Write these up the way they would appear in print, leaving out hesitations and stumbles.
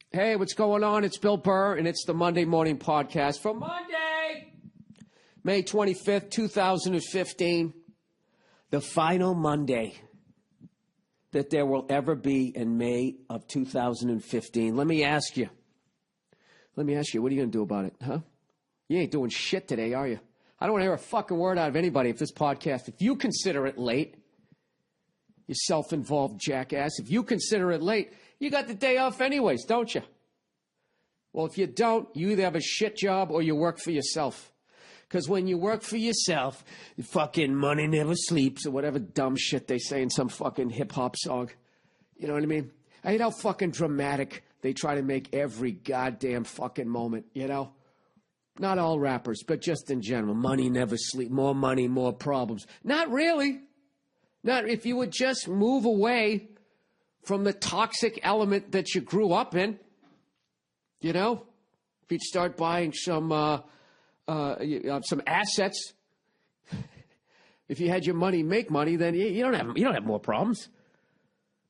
Hey, what's going on? It's Bill Burr, and it's the Monday Morning Podcast for Monday, May 25th, 2015. The final Monday that there will ever be in May of 2015. Let me ask you, what are you going to do about it, huh? You ain't doing shit today, are you? I don't want to hear a fucking word out of anybody if this podcast, if you consider it late, you self-involved jackass, if you consider it late, you got the day off anyways, don't you? Well, if you don't, you either have a shit job or you work for yourself. Because when you work for yourself, fucking money never sleeps or whatever dumb shit they say in some fucking hip-hop song. You know what I mean? I hate how fucking dramatic they try to make every goddamn fucking moment, you know? Not all rappers, but just in general. Money never sleeps. More money, more problems. Not really. Not if you would just move away from the toxic element that you grew up in. You know? If you'd start buying some assets. If you had your money make money, then you don't have more problems.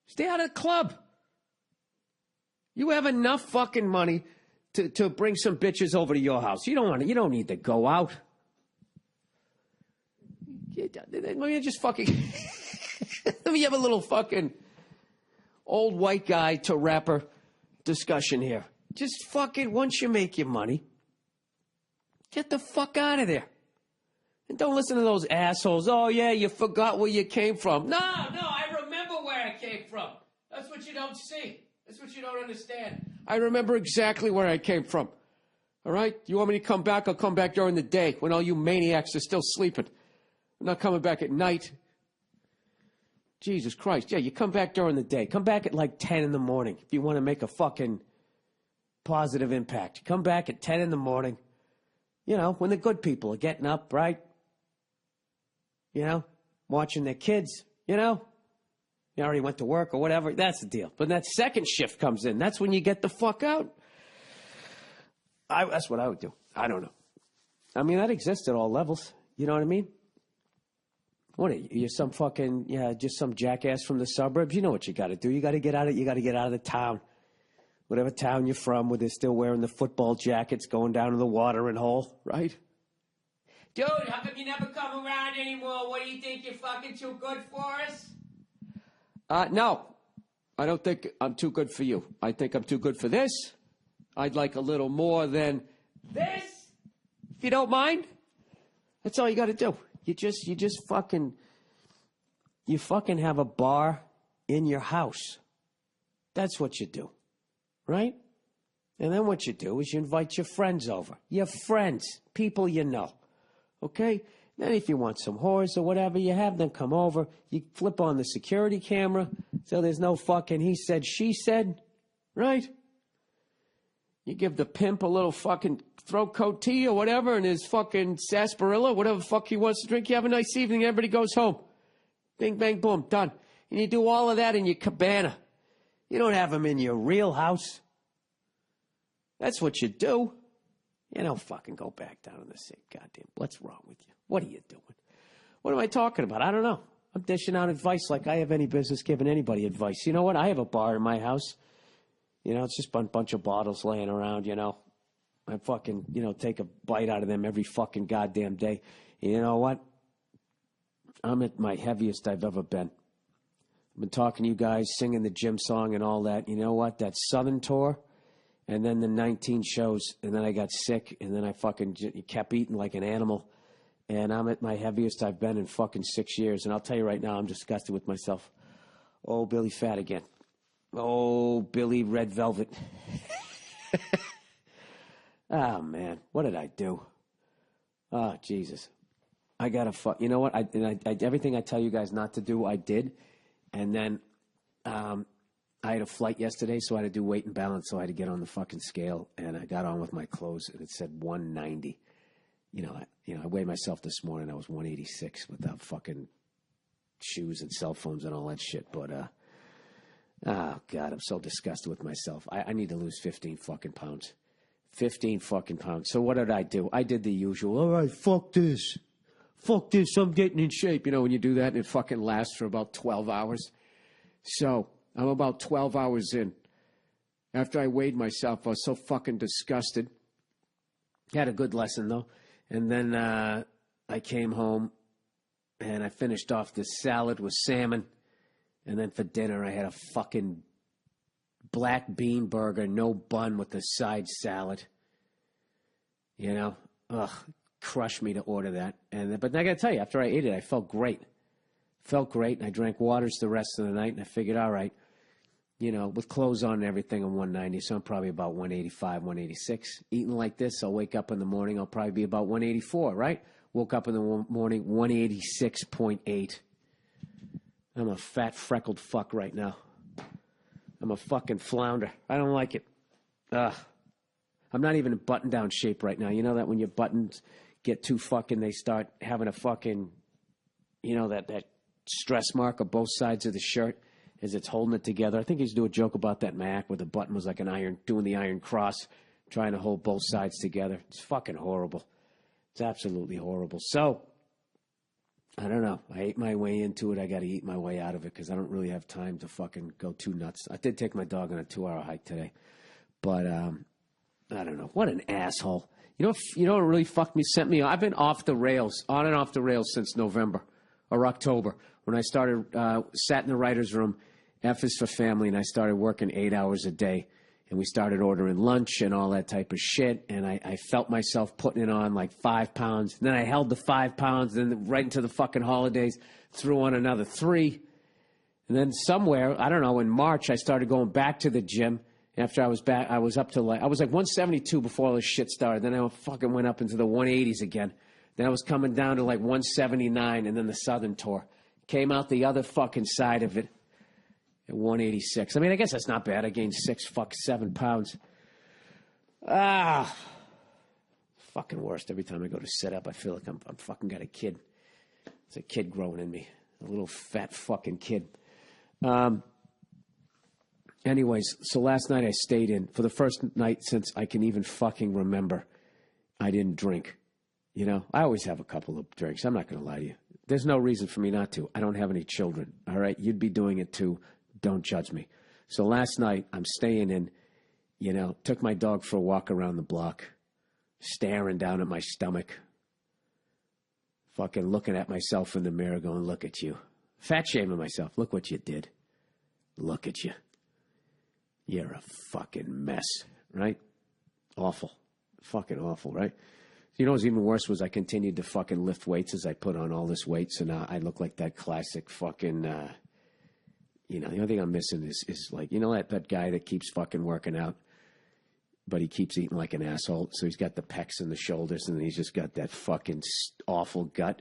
Stay out of the club. You have enough fucking money to bring some bitches over to your house. You don't need to go out. Let me just fucking let me have a little fucking old white guy to rapper discussion here. Just fucking once you make your money, get the fuck out of there. And don't listen to those assholes. Oh, yeah, you forgot where you came from. No, I remember where I came from. That's what you don't see. That's what you don't understand. I remember exactly where I came from. All right? You want me to come back? I'll come back during the day when all you maniacs are still sleeping. I'm not coming back at night. Jesus Christ. Yeah, you come back during the day. Come back at like 10 in the morning if you want to make a fucking positive impact. Come back at 10 in the morning. You know, when the good people are getting up, right? You know, watching their kids, you know. You already went to work or whatever. That's the deal. But that second shift comes in. That's when you get the fuck out. That's what I would do. I don't know. I mean, that exists at all levels. You know what I mean? What are you? You're some fucking, just some jackass from the suburbs. You know what you got to do. You got to get out of the town. Whatever town you're from, where they're still wearing the football jackets going down to the watering hole, right? Dude, how come you never come around anymore? What do you think? You're fucking too good for us? No. I don't think I'm too good for you. I think I'm too good for this. I'd like a little more than this, if you don't mind. That's all you got to do. You fucking have a bar in your house. That's what you do. Right? And then what you do is you invite your friends over. Your friends, people you know. Okay? Then if you want some whores or whatever, you have them come over. You flip on the security camera so there's no fucking he said, she said. Right? You give the pimp a little fucking throat coat tea or whatever and his fucking sarsaparilla, whatever the fuck he wants to drink. You have a nice evening. Everybody goes home. Bing, bang, boom. Done. And you do all of that in your cabana. You don't have them in your real house. That's what you do. You don't fucking go back down in the sink. Goddamn, what's wrong with you? What are you doing? What am I talking about? I don't know. I'm dishing out advice like I have any business giving anybody advice. You know what? I have a bar in my house. You know, it's just a bunch of bottles laying around, you know. I fucking, take a bite out of them every fucking goddamn day. And you know what? I'm at my heaviest I've ever been. I've been talking to you guys, singing the gym song and all that. You know what? That Southern tour, and then the 19 shows, and then I got sick, and then I fucking kept eating like an animal. And I'm at my heaviest I've been in fucking 6 years. And I'll tell you right now, I'm disgusted with myself. Oh, Billy Fat again. Oh, Billy Red Velvet. Oh, man. What did I do? Oh, Jesus. I got to you know what? I everything I tell you guys not to do, I did. And then I had a flight yesterday, so I had to do weight and balance, so I had to get on the fucking scale, and I got on with my clothes, and it said 190. I weighed myself this morning. I was 186 without fucking shoes and cell phones and all that shit. But, oh, God, I'm so disgusted with myself. I need to lose 15 fucking pounds. 15 fucking pounds. So what did I do? I did the usual, all right, fuck this. Fuck this, I'm getting in shape. You know, when you do that, and it fucking lasts for about 12 hours. So I'm about 12 hours in. After I weighed myself, I was so fucking disgusted. Had a good lesson, though. And then I came home, and I finished off this salad with salmon. And then for dinner, I had a fucking black bean burger, no bun with a side salad. You know? Ugh, crushed me to order that. But I got to tell you, after I ate it, I felt great. Felt great, and I drank waters the rest of the night, and I figured, all right, you know, with clothes on and everything, I'm 190, so I'm probably about 185, 186. Eating like this, I'll wake up in the morning, I'll probably be about 184, right? Woke up in the morning, 186.8. I'm a fat, freckled fuck right now. I'm a fucking flounder. I don't like it. Ugh. I'm not even in button-down shape right now. You know that when your buttons get too fucking, they start having a fucking, you know, that stress mark on both sides of the shirt as it's holding it together. I think he used to do a joke about that in my act where the button was like an iron, doing the iron cross, trying to hold both sides together. It's fucking horrible. It's absolutely horrible. So, I don't know. I ate my way into it. I got to eat my way out of it because I don't really have time to fucking go too nuts. I did take my dog on a 2-hour hike today. But, I don't know. What an asshole. You know what really fucked me, sent me? I've been off the rails, on and off the rails since November or October. When I started, sat in the writer's room, F is for family, and I started working 8 hours a day. And we started ordering lunch and all that type of shit. And I felt myself putting it on like 5 pounds. And then I held the 5 pounds. Then right into the fucking holidays, threw on another 3. And then somewhere, I don't know, in March, I started going back to the gym. After I was back, I was up to like 172 before all this shit started. Then I fucking went up into the 180s again. Then I was coming down to like 179, and then the Southern tour. Came out the other fucking side of it at 186. I mean, I guess that's not bad. I gained 7 pounds. Fucking worst. Every time I go to sit up, I feel like I'm fucking got a kid. It's a kid growing in me. A little fat fucking kid. Anyways, so last night I stayed in. For the first night since I can even fucking remember, I didn't drink. You know, I always have a couple of drinks. I'm not going to lie to you. There's no reason for me not to. I don't have any children, all right? You'd be doing it too. Don't judge me. So last night, I'm staying in, you know, took my dog for a walk around the block, staring down at my stomach, fucking looking at myself in the mirror going, look at you. Fat shaming myself. Look what you did. Look at you. You're a fucking mess, right? Awful. Fucking awful, right? You know what's even worse was I continued to fucking lift weights as I put on all this weight. So now I look like that classic fucking, you know, the only thing I'm missing is like, you know, that guy that keeps fucking working out, but he keeps eating like an asshole. So he's got the pecs and the shoulders, and then he's just got that fucking awful gut,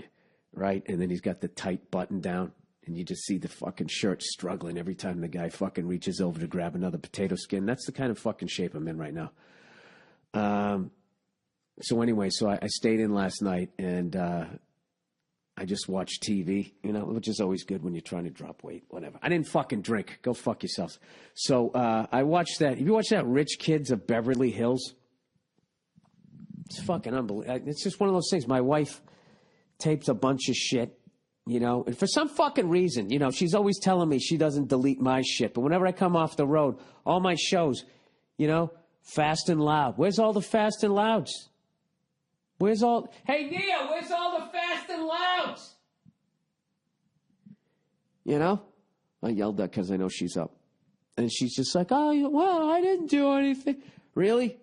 right? And then he's got the tight button down. And you just see the fucking shirt struggling every time the guy fucking reaches over to grab another potato skin. That's the kind of fucking shape I'm in right now. So anyway, I stayed in last night, and I just watched TV, you know, which is always good when you're trying to drop weight, whatever. I didn't fucking drink. Go fuck yourselves. So I watched that. Have you watched that Rich Kids of Beverly Hills? It's fucking unbelievable. It's just one of those things. My wife taped a bunch of shit. You know, and for some fucking reason, you know, she's always telling me she doesn't delete my shit. But whenever I come off the road, all my shows, you know, Fast and Loud. Where's all the Fast and Louds? Hey, Nia, where's all the Fast and Louds? You know, I yelled that because I know she's up. And she's just like, oh, well, I didn't do anything. Really?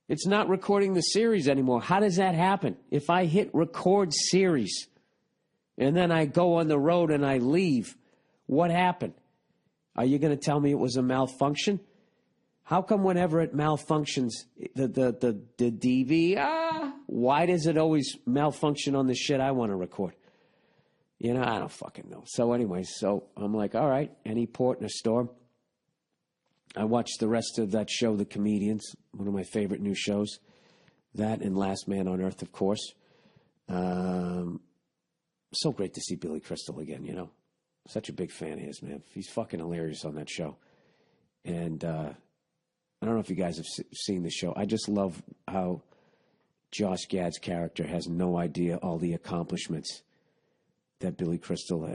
It's not recording the series anymore. How does that happen? If I hit record series and then I go on the road and I leave, what happened? Are you going to tell me it was a malfunction? How come whenever it malfunctions, the DV, why does it always malfunction on the shit I want to record? You know, I don't fucking know. So anyway, I'm like, all right, any port in a storm. I watched the rest of that show, The Comedians, one of my favorite new shows. That and Last Man on Earth, of course. So great to see Billy Crystal again, you know. Such a big fan of his, man. He's fucking hilarious on that show. And I don't know if you guys have seen the show. I just love how Josh Gad's character has no idea all the accomplishments that Billy Crystal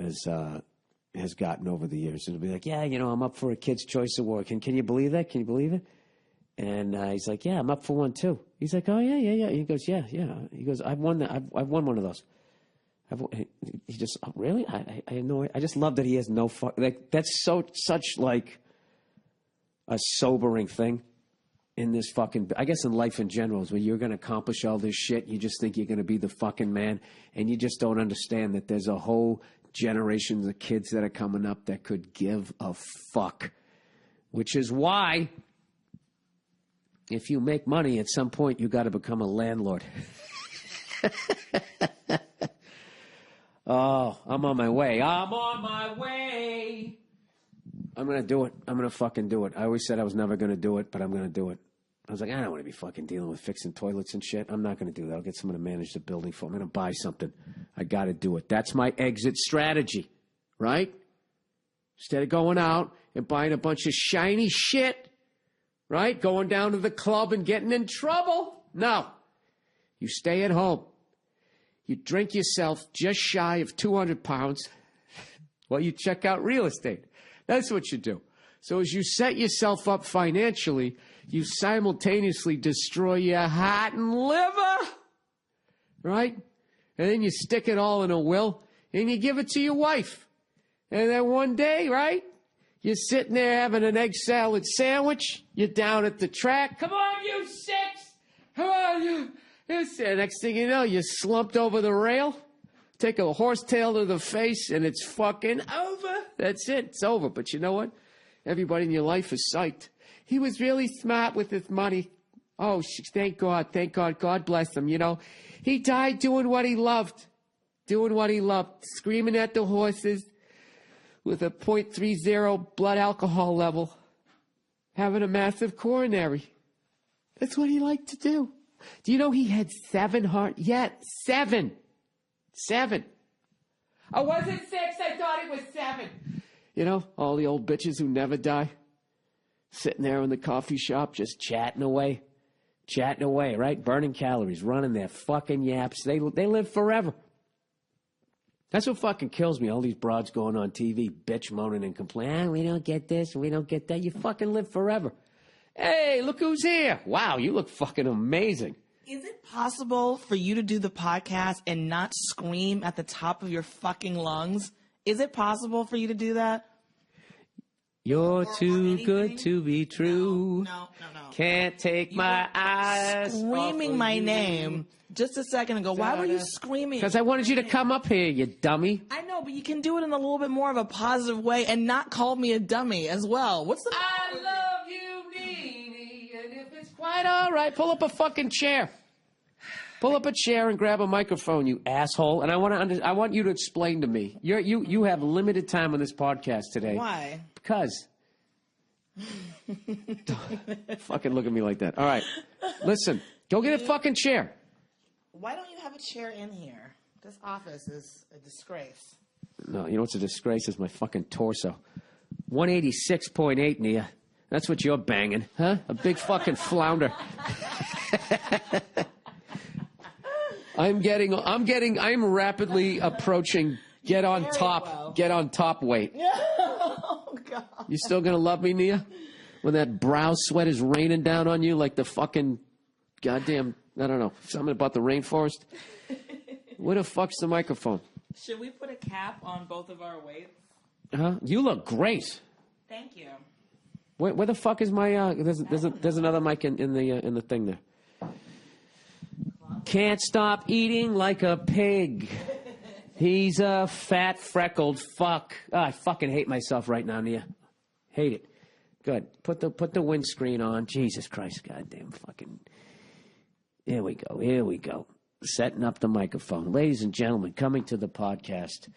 has gotten over the years. It'll be like, yeah, I'm up for a Kids' Choice Award. Can you believe that? Can you believe it? And he's like, yeah, I'm up for one too. He's like, oh yeah. He goes, yeah. He goes, I've won that. I've won one of those. He just, oh, really? I have no. I just love that he has no fuck. Like, that's such like a sobering thing in this fucking. I guess in life in general is when you're going to accomplish all this shit. You just think you're going to be the fucking man, and you just don't understand that there's a whole generation of kids that are coming up that could give a fuck. Which is why, if you make money, at some point you got to become a landlord. Oh, I'm on my way. I'm on my way. I'm going to do it. I'm going to fucking do it. I always said I was never going to do it, but I'm going to do it. I was like, I don't want to be fucking dealing with fixing toilets and shit. I'm not going to do that. I'll get someone to manage the building for me. I'm going to buy something. I got to do it. That's my exit strategy, right? Instead of going out and buying a bunch of shiny shit, right? Going down to the club and getting in trouble. No. You stay at home. You drink yourself just shy of 200 pounds while you check out real estate. That's what you do. So as you set yourself up financially, you simultaneously destroy your heart and liver, right? And then you stick it all in a will and you give it to your wife. And then one day, right, you're sitting there having an egg salad sandwich. You're down at the track. Come on, you six. Come on, you. Next thing you know, you slumped over the rail, take a horsetail to the face, and it's fucking over. That's it. It's over. But you know what? Everybody in your life is psyched. He was really smart with his money. Oh, thank God. Thank God. God bless him. He died doing what he loved. Doing what he loved. Screaming at the horses with a .30 blood alcohol level. Having a massive coronary. That's what he liked to do. Do you know he had 7 heart? Yeah, 7. 7. Oh, was it 6? I thought it was 7. All the old bitches who never die. Sitting there in the coffee shop just chatting away. Chatting away, right? Burning calories, running their fucking yaps. They live forever. That's what fucking kills me. All these broads going on TV, bitch moaning and complaining. We don't get this, we don't get that. You fucking live forever. Hey, look who's here. Wow, you look fucking amazing. Is it possible for you to do the podcast and not scream at the top of your fucking lungs? Is it possible for you to do that? You're too good to be true. No. Can't take my eyes off screaming of my you. name just a second ago. Why were you screaming? Because I wanted you to come up here, you dummy. I know, but you can do it in a little bit more of a positive way and not call me a dummy as well. What's the I love you, Nene, and if it's quite all right, pull up a fucking chair. Pull up a chair and grab a microphone, you asshole. And I want you to explain to me. You have limited time on this podcast today. Why? Because. Fucking look at me like that. All right. Listen. Go get a fucking chair. Why don't you have a chair in here? This office is a disgrace. No, you know what's a disgrace is my fucking torso. 186.8, Nia. That's what you're banging, huh? A big fucking flounder. I'm rapidly approaching get on top weight. Oh, God. You still gonna love me, Nia? When that brow sweat is raining down on you like the fucking goddamn, I don't know, something about the rainforest? Where the fuck's the microphone? Should we put a cap on both of our weights? Huh? You look great. Thank you. Where the fuck is my, there's another mic in the thing there. Can't stop eating like a pig. He's a fat, freckled fuck. Oh, I fucking hate myself right now, Nia. Hate it. Good. Put the windscreen on. Jesus Christ, goddamn fucking. Here we go. Setting up the microphone. Ladies and gentlemen, coming to the podcast.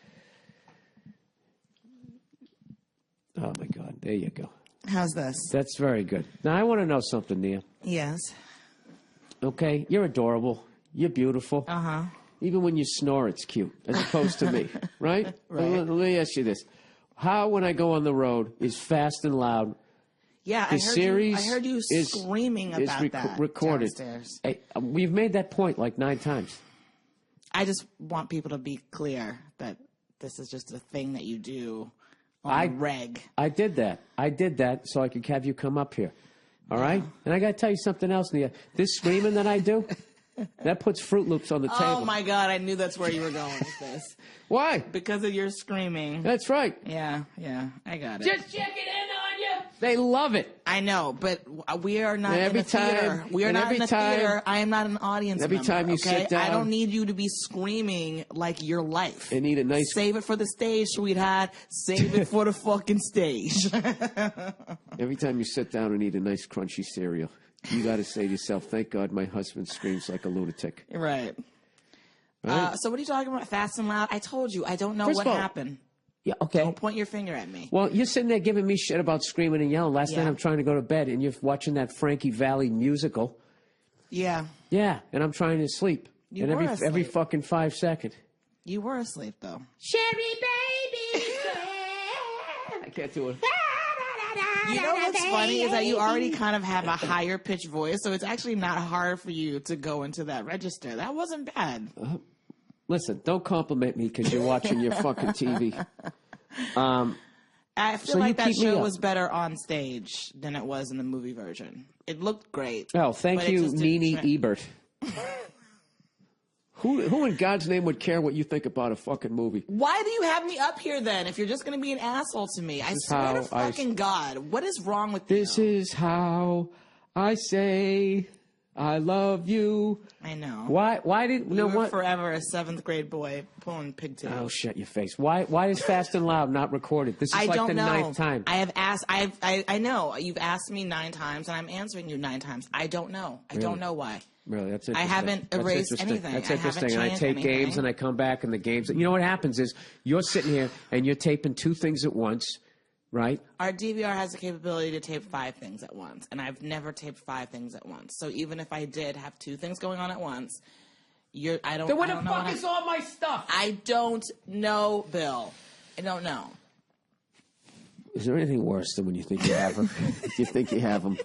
Oh, my God. There you go. How's this? That's very good. Now, I want to know something, Nia. Yes. Okay? You're adorable. You're beautiful. Uh-huh. Even when you snore, it's cute, as opposed to me, right? Right. Let me ask you this. How, when I go on the road, is Fast and Loud? Yeah, I heard you screaming about that recorded. downstairs. Hey, we've made that point like 9 times. I just want people to be clear that this is just a thing that you do on reg. I did that so I could have you come up here. All right? And I got to tell you something else, Nia. This screaming that I do, that puts Fruit Loops on the table. Oh, my God. I knew that's where you were going with this. Why? Because of your screaming. That's right. Yeah. I got it. Just checking in on you. They love it. I know, but we are not in a theater. We are not in a theater. I am not an audience member. Every time you sit down. I don't need you to be screaming like your life. They need a nice... Save it for the stage, sweetheart. Save it for the fucking stage. Every time you sit down and eat a nice crunchy cereal, you got to say to yourself, thank God my husband screams like a lunatic. Right. Right? So what are you talking about, fast and loud? I told you, I don't know what happened. Yeah, okay. Don't point your finger at me. Well, you're sitting there giving me shit about screaming and yelling. Last night I'm trying to go to bed, and you're watching that Frankie Valli musical. Yeah. Yeah, and I'm trying to sleep. You and were asleep. every fucking 5 seconds. You were asleep, though. Cherry baby. I can't do it. You know what's funny is that you already kind of have a higher pitched voice, so it's actually not hard for you to go into that register. That wasn't bad. Listen, don't compliment me because you're watching your fucking TV. I feel like that show was better on stage than it was in the movie version. It looked great. Oh, thank you, Nene Ebert. Who in God's name would care what you think about a fucking movie? Why do you have me up here then if you're just going to be an asshole to me? I swear to fucking God. What is wrong with you? This is how I say I love you. I know. Why did you were forever a 7th grade boy pulling pigtails? Oh, shut your face. Why is Fast and Loud not recorded? This is like the 9th time. I have asked. I know you've asked me 9 times, and I'm answering you 9 times. I don't know. I don't know why. Really, that's interesting. I haven't erased anything. That's interesting. And I take games and I come back and the games. You know what happens is you're sitting here and you're taping 2 things at once, right? Our DVR has the capability to tape 5 things at once, and I've never taped 5 things at once. So even if I did have 2 things going on at once, I don't. Then where the know fuck is all my stuff? I don't know, Bill. I don't know. Is there anything worse than when you think you have them? You think you have them.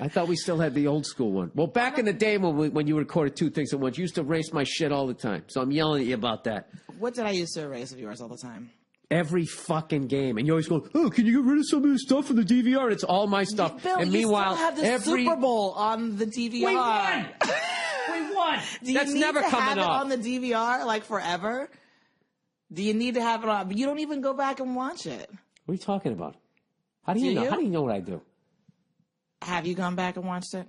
I thought we still had the old school one. Well, back in the day when you recorded 2 things at once, you used to erase my shit all the time. So I'm yelling at you about that. What did I used to erase of yours all the time? Every fucking game. And you always go, oh, can you get rid of some of this stuff in the DVR? And it's all my stuff. Bill, and meanwhile, you still have the Super Bowl on the DVR. We won! We won! That's never coming off. On the DVR, like, forever? Do you need to have it on? But you don't even go back and watch it. What are you talking about? How do you know? How do you know what I do? Have you gone back and watched it?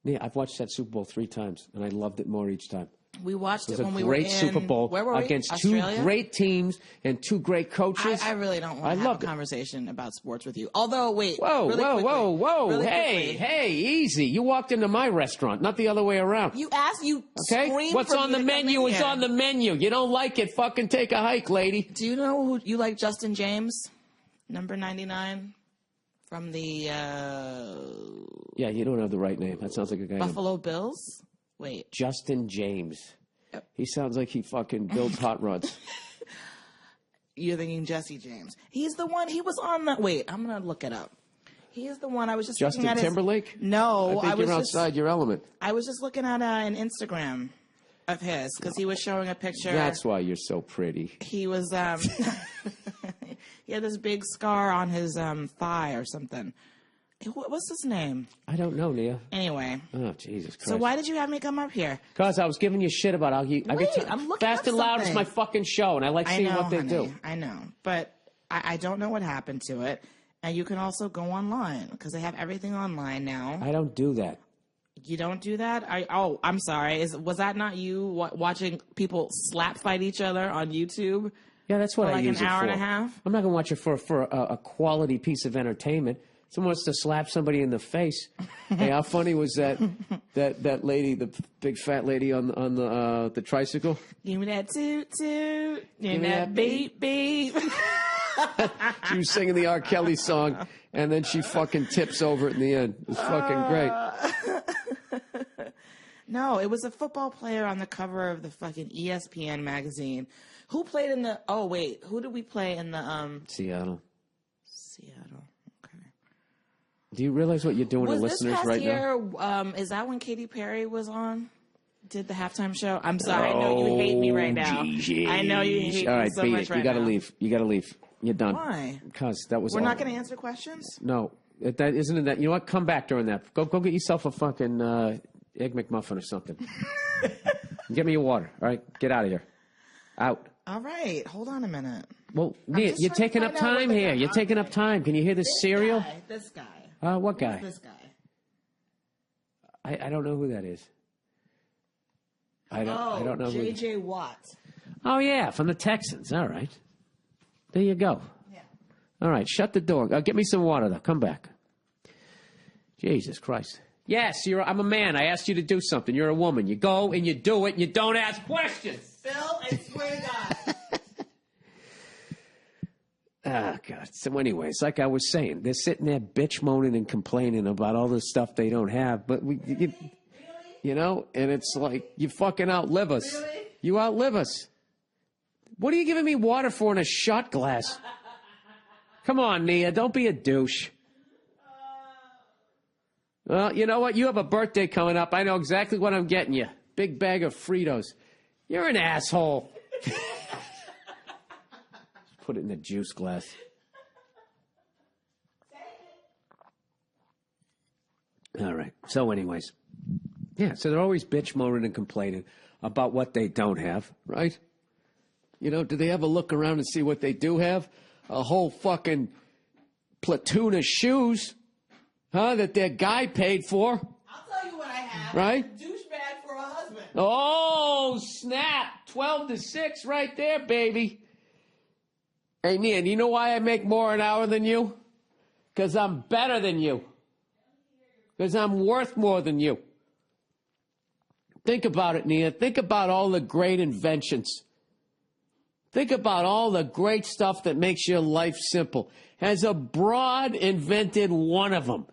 Yeah, I've watched that Super Bowl 3 times, and I loved it more each time. We watched it when we were in. It was a great Super Bowl against Australia? 2 great teams and 2 great coaches. I really don't want to have a conversation about sports with you. Although, wait. Whoa, really whoa. Really hey, easy. You walked into my restaurant, not the other way around. You asked, screamed. What's on the menu is on the menu. You don't like it, fucking take a hike, lady. Do you know who you like? Justin James, number 99 from the... Yeah, you don't have the right name. That sounds like a guy Buffalo Bills? Wait. Justin James. Yep. He sounds like he fucking builds hot rods. You're thinking Jesse James. He's the one, he was on the... Wait, I'm going to look it up. He is the one I was just Justin looking at Timberlake? No. I think you're outside your element. I was just looking at an Instagram of his because he was showing a picture. That's why you're so pretty. He was... he had this big scar on his thigh or something. What's his name? I don't know, Nia. Anyway. Oh, Jesus Christ. So why did you have me come up here? Because I was giving you shit about how you... I'm looking Fast and Loud is my fucking show, and I like seeing what they do. I know, but I don't know what happened to it. And you can also go online, because they have everything online now. I don't do that. You don't do that? I'm sorry. Was that not you watching people slap fight each other on YouTube? Yeah, that's what I use it for. Like an hour and a half? I'm not going to watch it for a quality piece of entertainment. Someone wants to slap somebody in the face. Hey, how funny was that lady, the big fat lady on the tricycle? Give me that toot toot. Give me that beep beep. She was singing the R. Kelly song, and then she fucking tips over it in the end. It was fucking great. No, it was a football player on the cover of the fucking ESPN magazine. Who played in the... Oh, wait. Who did we play in the... Seattle. Okay. Do you realize what you're doing to listeners right now? Was this past year, is that when Katy Perry was on? Did the halftime show? I'm sorry. I know you hate me right now. Geez. I know you hate me so much right now. You gotta leave. You're done. Why? Because that was We're all. not going to answer questions? No. That isn't that. You know what? Come back during that. Go get yourself a fucking Egg McMuffin or something. Get me your water. All right? Get out of here. Out. All right. Hold on a minute. Well, Nia, you're taking up time here. You're taking up time. Can you hear this cereal? This guy. What guy? This guy. I don't know who that is. I don't know who. J.J. Watt. Oh, yeah, from the Texans. All right. There you go. Yeah. All right, shut the door. Get me some water, though. Come back. Jesus Christ. Yes, I'm a man. I asked you to do something. You're a woman. You go and you do it, and you don't ask questions. Phil, I swear to God. Oh, God. So anyways, like I was saying, they're sitting there bitch moaning and complaining about all the stuff they don't have. But, you know, and it's like, you fucking outlive us. Really? You outlive us. What are you giving me water for in a shot glass? Come on, Nia. Don't be a douche. Well, you know what? You have a birthday coming up. I know exactly what I'm getting you. Big bag of Fritos. You're an asshole. Put it in a juice glass. All right. So anyways. Yeah, so they're always bitch moaning and complaining about what they don't have, right? You know, do they ever look around and see what they do have? A whole fucking platoon of shoes, that their guy paid for. I'll tell you what I have. Right? Douchebag for a husband. Oh, snap. 12-6 right there, baby. Hey, Nia, you know why I make more an hour than you? Because I'm better than you. Because I'm worth more than you. Think about it, Nia. Think about all the great inventions. Think about all the great stuff that makes your life simple. Has a broad invented one of them?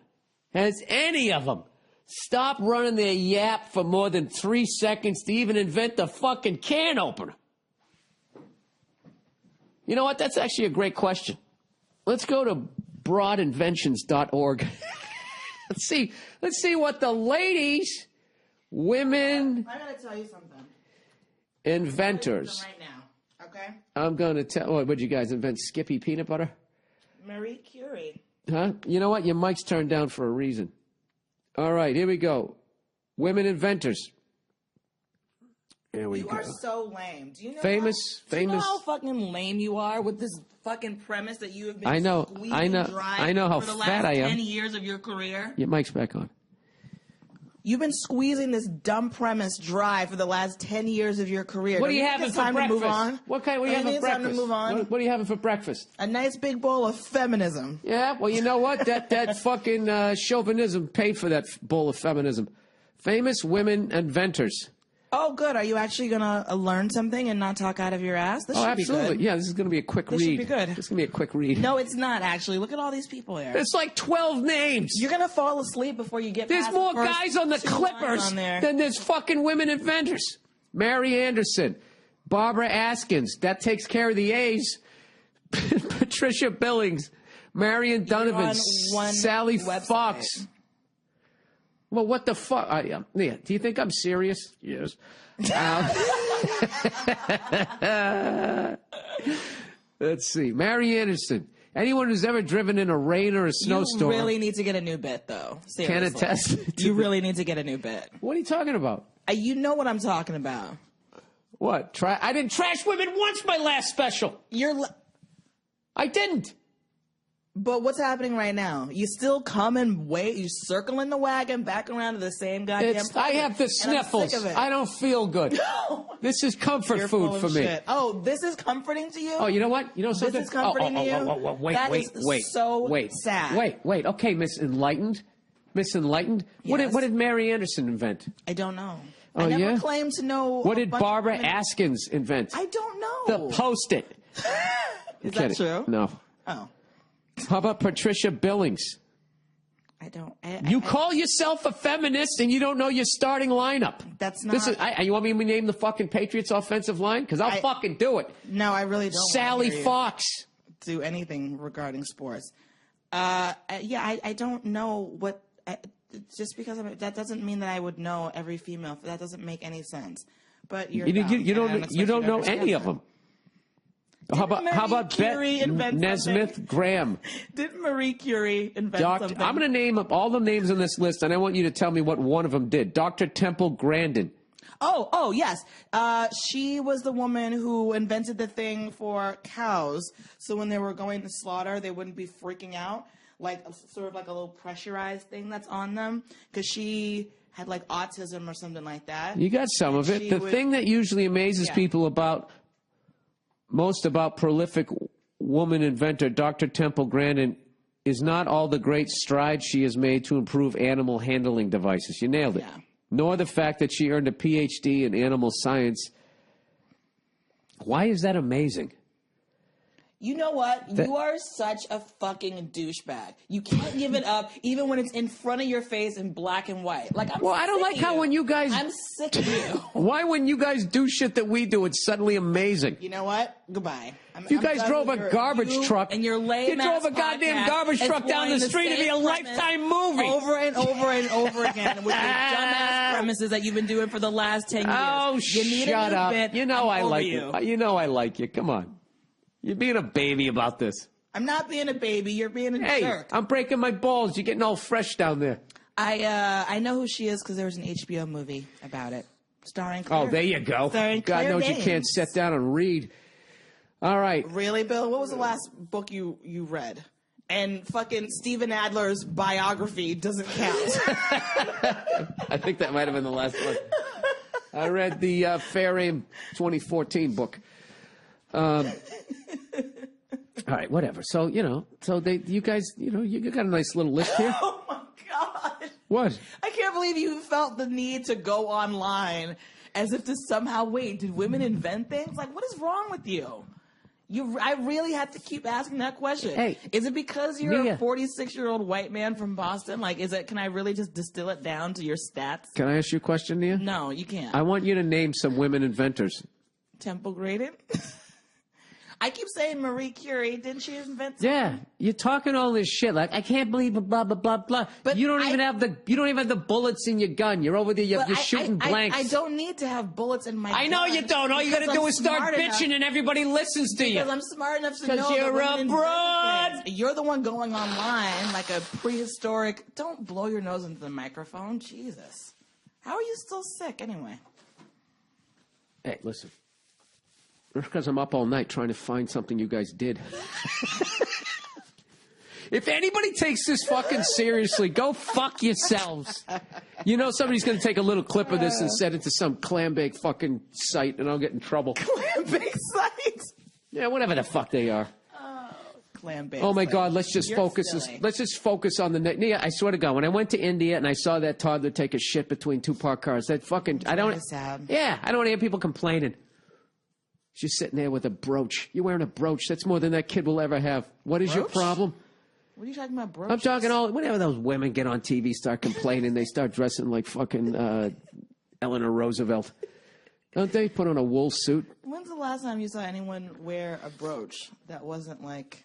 Has any of them stopped running their yap for more than 3 seconds to even invent the fucking can opener? You know what? That's actually a great question. Let's go to broadinventions.org. Let's see what the ladies, women, I gotta tell you something. Inventors. Right now, okay? I'm going to tell. What, would you guys invent? Skippy peanut butter? Marie Curie. Huh? You know what? Your mic's turned down for a reason. All right, here we go. Women inventors. Here we You go. are so lame. Do you know Famous. Do you know how fucking lame you are with this fucking premise that you have been squeezing dry I know how for the fat last I am. 10 years of your career? Your mic's back on. You've been squeezing this dumb premise dry for the last 10 years of your career. What are you having for breakfast? To move on? What are you having for breakfast? Time to move on? What are you having for breakfast? A nice big bowl of feminism. Yeah, well, you know what? That fucking chauvinism paid for that bowl of feminism. Famous women inventors. Oh, good. Are you actually going to learn something and not talk out of your ass? This should absolutely. be good. Yeah, this is going to be a quick read. This should be good. This is going to be a quick read. No, it's not, actually. Look at all these people here. It's like 12 names. You're going to fall asleep before you get There's past more the first guys on the 2 Clippers lines on there. than there's fucking women inventors. Mary Anderson, Barbara Askins, that takes care of the A's. Patricia Billings, Marion Donovan, Sally website. Fox. Well, what the fuck? Yeah, do you think I'm serious? Yes. Let's see. Mary Anderson. Anyone who's ever driven in a rain or a snowstorm. You really need to get a new bit, though. Seriously. Can attest. You really need to get a new bit. What are you talking about? You know what I'm talking about. What? I didn't trash women once my last special. I didn't. But what's happening right now? You still come and wait. You circling the wagon back around to the same goddamn place. I have the sniffles. I don't feel good. This is comfort food for me. Shit. Oh, this is comforting to you? Oh, you know what? You know something? This is comforting to you? Wait. Sad. Wait. Okay, Miss Enlightened. Yes. What did Mary Anderson invent? I don't know. Oh, I never yeah? claimed to know. What did Barbara Askins invent? I don't know. The Post-it. Is that true? No. Oh. How about Patricia Billings? I don't. You call yourself a feminist and you don't know your starting lineup. That's not. You want me to name the fucking Patriots offensive line? Because I'll fucking do it. No, I really don't. Sally Fox. Do anything regarding sports. I don't know what. Just because that doesn't mean that I would know every female. That doesn't make any sense. But you don't know any of them. How about Curie invent Nesmith something? Graham? Didn't Marie Curie invent something? I'm going to name up all the names on this list, and I want you to tell me what one of them did. Dr. Temple Grandin. Oh, yes. She was the woman who invented the thing for cows, so when they were going to slaughter, they wouldn't be freaking out, like sort of like a little pressurized thing that's on them, because she had like autism or something like that. You got some of it. The thing that usually amazes people about prolific woman inventor Dr. Temple Grandin is not all the great strides she has made to improve animal handling devices. You nailed it. Yeah. Nor the fact that she earned a PhD in animal science. Why is that amazing? You know what? You are such a fucking douchebag. You can't give it up, even when it's in front of your face in black and white. Like, I don't like how when you guys... I'm sick of you. Why when you guys do shit that we do, it's suddenly amazing? You know what? Goodbye. If you guys drove a garbage truck, and your lame you drove a goddamn garbage truck down the street, it'd be a Lifetime movie. Over and over and over again with your dumbass premises that you've been doing for the last 10 years. Oh, shut up. Bit, you know I like you. You know I like you. Come on. You're being a baby about this. I'm not being a baby. You're being a jerk. I'm breaking my balls. You're getting all fresh down there. I know who she is because there was an HBO movie about it. Starring Claire. Oh, there you go. Starring God Claire knows Danes. you can't sit down and read. All right. Really, Bill? What was the last book you read? And fucking Steven Adler's biography doesn't count. I think that might have been the last one. I read the Fair Aim 2014 book. All right, whatever. So, you guys, you got a nice little list here. Oh, my God. What? I can't believe you felt the need to go online as if to somehow, wait, did women invent things? Like, what is wrong with you? I really have to keep asking that question. Hey, is it because you're a 46-year-old white man from Boston? Like, can I really just distill it down to your stats? Can I ask you a question, Nia? No, you can't. I want you to name some women inventors. Temple Grandin? I keep saying Marie Curie. Didn't she invent something? Yeah, you're talking all this shit like I can't believe it, blah blah blah blah. But you don't even have the bullets in your gun. You're over there. You're shooting blanks. I don't need to have bullets in my gun. I know you don't. All you got to do is start bitching, and everybody listens to you. Because I'm smart enough to know. Because you're a broad. You're the one going online like a prehistoric. Don't blow your nose into the microphone. Jesus, how are you still sick anyway? Hey, listen. That's because I'm up all night trying to find something you guys did. If anybody takes this fucking seriously, go fuck yourselves. You know somebody's going to take a little clip of this and send it to some clambake fucking site, and I'll get in trouble. Clambake site? Yeah, whatever the fuck they are. Clambake. Oh my God, let's just focus. Let's just focus on the. Nia, I swear to God, when I went to India and I saw that toddler take a shit between two parked cars, that fucking. I don't. Sad. Yeah, I don't want to hear people complaining. She's sitting there with a brooch. You're wearing a brooch. That's more than that kid will ever have. What is your problem? What are you talking about, brooch? I'm talking whenever those women get on TV, start complaining, they start dressing like fucking Eleanor Roosevelt. Don't they put on a wool suit? When's the last time you saw anyone wear a brooch that wasn't like...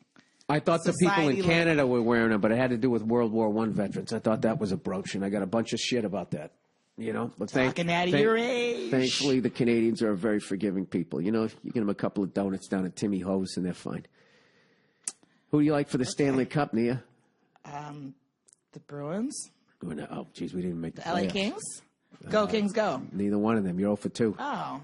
I thought the people in Canada were wearing them, but it had to do with World War I veterans. I thought that was a brooch, and I got a bunch of shit about that. You know, but talking out of your age. Thankfully, the Canadians are very forgiving people. You know, you get them a couple of donuts down at Timmy Ho's, and they're fine. Who do you like for the Stanley Cup, Nia? The Bruins. Oh, geez, we didn't make the LA playoffs. Kings. Go Kings, go! Neither one of them. You're 0 for 2. Oh,